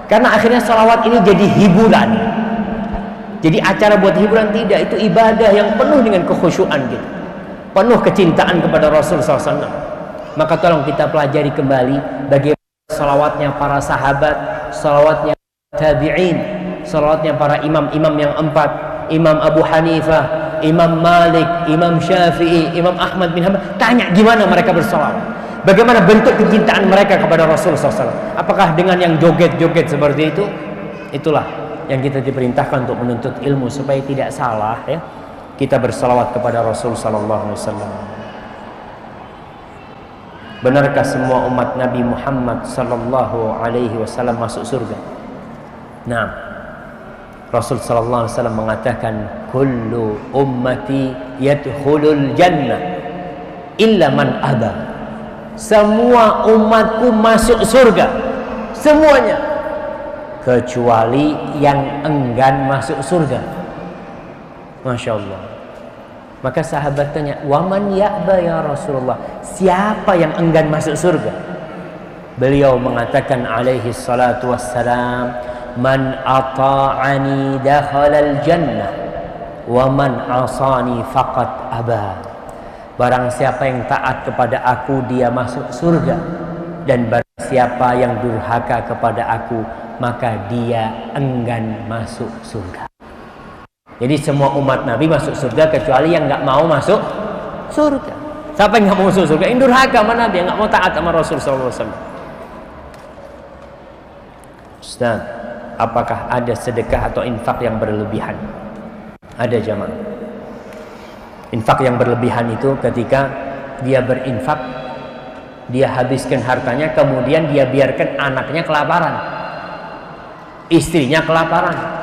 [SPEAKER 1] Karena akhirnya salawat ini jadi hiburan, jadi acara buat hiburan. Tidak, itu ibadah yang penuh dengan kekhusyuan gitu, penuh kecintaan kepada Rasul SAW. Maka tolong kita pelajari kembali bagaimana salawatnya para sahabat, salawatnya tabi'in, salawatnya para imam-imam yang 4, Imam Abu Hanifah, Imam Malik, Imam Syafi'i, Imam Ahmad bin Hanbal. Tanya gimana mereka bersalawat, bagaimana bentuk kecintaan mereka kepada Rasul SAW. Apakah dengan yang joget-joget seperti itu? Itulah yang kita diperintahkan untuk menuntut ilmu supaya tidak salah ya. Kita bersalawat kepada Rasul SAW. Benarkah semua umat Nabi Muhammad SAW masuk surga? Nah, Rasul SAW mengatakan, kullu ummati yadkhulul jannah illa man aba. Semua umatku masuk surga, semuanya, kecuali yang enggan masuk surga. Masya Allah. Maka sahabat tanya, waman ya'ba ya Rasulullah, siapa yang enggan masuk surga? Beliau mengatakan alaihi salatu wassalam, man ata'ani dakhalal jannah wa man asani faqad aba. Barang siapa yang taat kepada aku, dia masuk surga, dan barang siapa yang durhaka kepada aku, maka dia enggan masuk surga. Jadi semua umat Nabi masuk surga kecuali yang nggak mau masuk surga. Siapa yang nggak mau masuk surga? Yang durhaka sama Nabi, yang nggak mau taat sama Rasul SAW. Ustaz, apakah ada sedekah atau infak yang berlebihan? Ada jamaah. Infak yang berlebihan itu ketika dia berinfak, dia habiskan hartanya, kemudian dia biarkan anaknya kelaparan, istrinya kelaparan.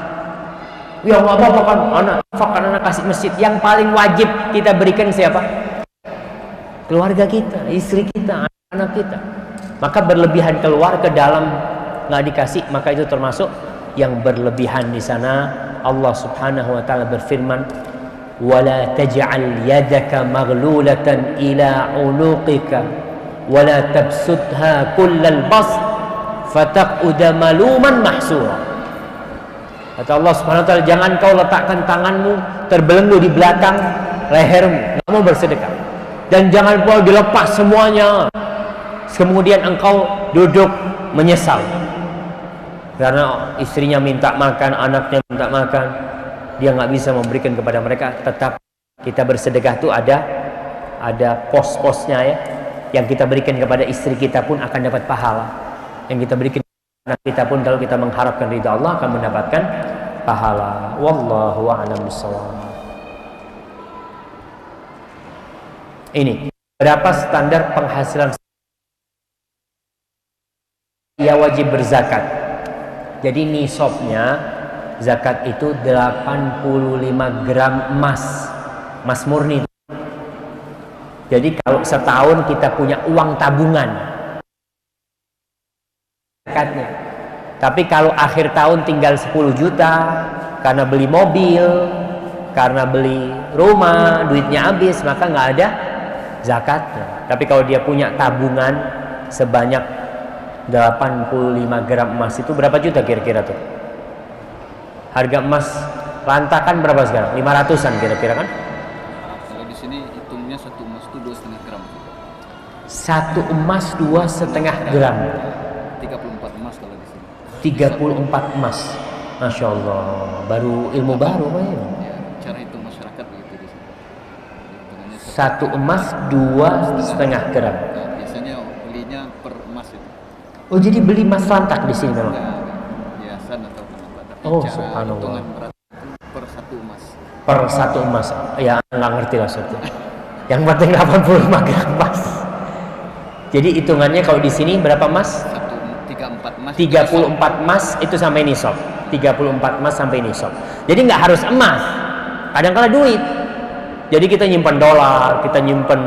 [SPEAKER 1] Ya nggak apa-apa kan, anak kasih masjid. Yang paling wajib kita berikan siapa? Keluarga kita, istri kita, anak-anak kita. Maka berlebihan keluar ke dalam nggak dikasih, maka itu termasuk yang berlebihan. Di sana Allah Subhanahu wa taala berfirman, wala taj'al yadaka maghlulatan ila 'unuqika wala tabsutha kullal bast fataq'uda maluman mahsura. Kata Allah Subhanahu wa taala, jangan kau letakkan tanganmu terbelenggu di belakang lehermu, nggak mau bersedekah, dan jangan kau dilepas semuanya kemudian engkau duduk menyesal karena istrinya minta makan, anaknya minta makan, dia nggak bisa memberikan kepada mereka. Tetap kita bersedekah itu ada pos-posnya ya. Yang kita berikan kepada istri kita pun akan dapat pahala, yang kita berikan kepada kita pun kalau kita mengharapkan ridha Allah akan mendapatkan pahala. Wallahu a'lam bishawab. Ini berapa standar penghasilan dia wajib berzakat? Jadi nisabnya zakat itu 85 gram emas murni. Jadi kalau setahun kita punya uang tabungan zakatnya. Tapi kalau akhir tahun tinggal 10 juta karena beli mobil, karena beli rumah, duitnya habis, maka nggak ada zakatnya. Tapi kalau dia punya tabungan sebanyak 85 gram emas, itu berapa juta kira-kira tuh? Harga emas lantakan berapa sekarang? 500-an kira-kira kan?
[SPEAKER 2] Kalau di sini hitungnya satu emas itu 2,5 gram.
[SPEAKER 1] Satu emas 2,5 gram.
[SPEAKER 2] 34 emas kalau di sini.
[SPEAKER 1] 34 emas. Masya Allah, baru ilmu baru Pak ya?
[SPEAKER 2] Ya, cara hitung masyarakat begitu di sini. Hitungannya
[SPEAKER 1] Satu emas 2,5 gram.
[SPEAKER 2] Nah, biasanya belinya per emas itu.
[SPEAKER 1] Oh, jadi beli emas lantak di sini memang?
[SPEAKER 2] Enggak, hiasan atau apa. Tapi
[SPEAKER 1] Oh,
[SPEAKER 2] cara
[SPEAKER 1] subhanallah.
[SPEAKER 2] hitungan berat per satu emas.
[SPEAKER 1] Per satu emas. Ya, nggak ngerti lah maksudnya. Yang penting 85 gram emas. Jadi hitungannya kalau di sini berapa emas?
[SPEAKER 2] 34 emas.
[SPEAKER 1] 34 emas itu sampai nisab. 34 emas sampai nisab. Jadi nggak harus emas. Kadang-kala duit. Jadi kita nyimpan dolar, kita nyimpan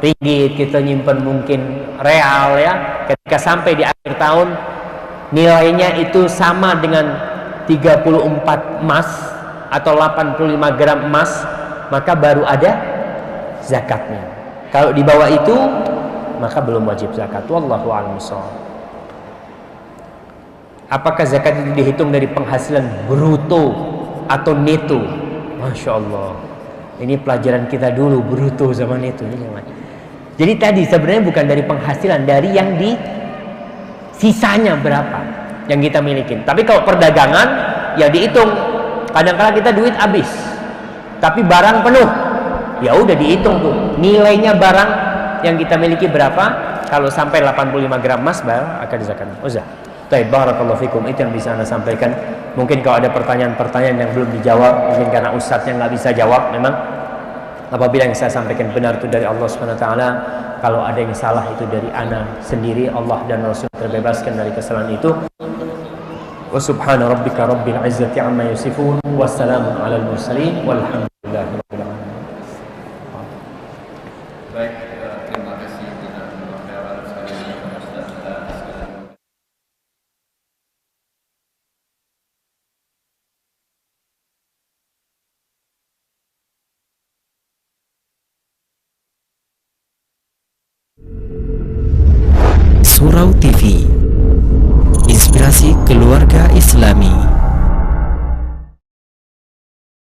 [SPEAKER 1] ringgit, kita nyimpan mungkin real ya. Ketika sampai di akhir tahun nilainya itu sama dengan 34 emas atau 85 gram emas, maka baru ada zakatnya. Kalau di bawah itu maka belum wajib zakat. Wallahu a'lam bishawab. Apakah zakat itu dihitung dari penghasilan bruto atau neto? Masya Allah. Ini pelajaran kita dulu, bruto zaman itu. Jadi tadi sebenarnya bukan dari penghasilan, dari yang di sisanya berapa yang kita miliki. Tapi kalau perdagangan ya dihitung. Kadang-kadang kita duit habis, tapi barang penuh. Ya udah dihitung tuh nilainya barang yang kita miliki berapa. Kalau sampai 85 gram emas baru akan dizakatkan. Uzah. Baik, barakallahu fikum. Itu yang bisa Anda sampaikan. Mungkin kalau ada pertanyaan-pertanyaan yang belum dijawab, mungkin karena ustadznya nggak bisa jawab. Memang apabila yang saya sampaikan benar itu dari Allah Subhanahu wa taala, kalau ada yang salah itu dari ana sendiri. Allah dan Rasul terbebaskan dari kesalahan itu. Wa subhana rabbika rabbil izzati amma yasifun, wassalamun alal mursalin, walhamdulillahi rabbil alamin.
[SPEAKER 2] Baik, terima kasih kepada moderator sekalian kepada Ustaz sekalian.
[SPEAKER 3] Surau TV, inspirasi keluarga Islami.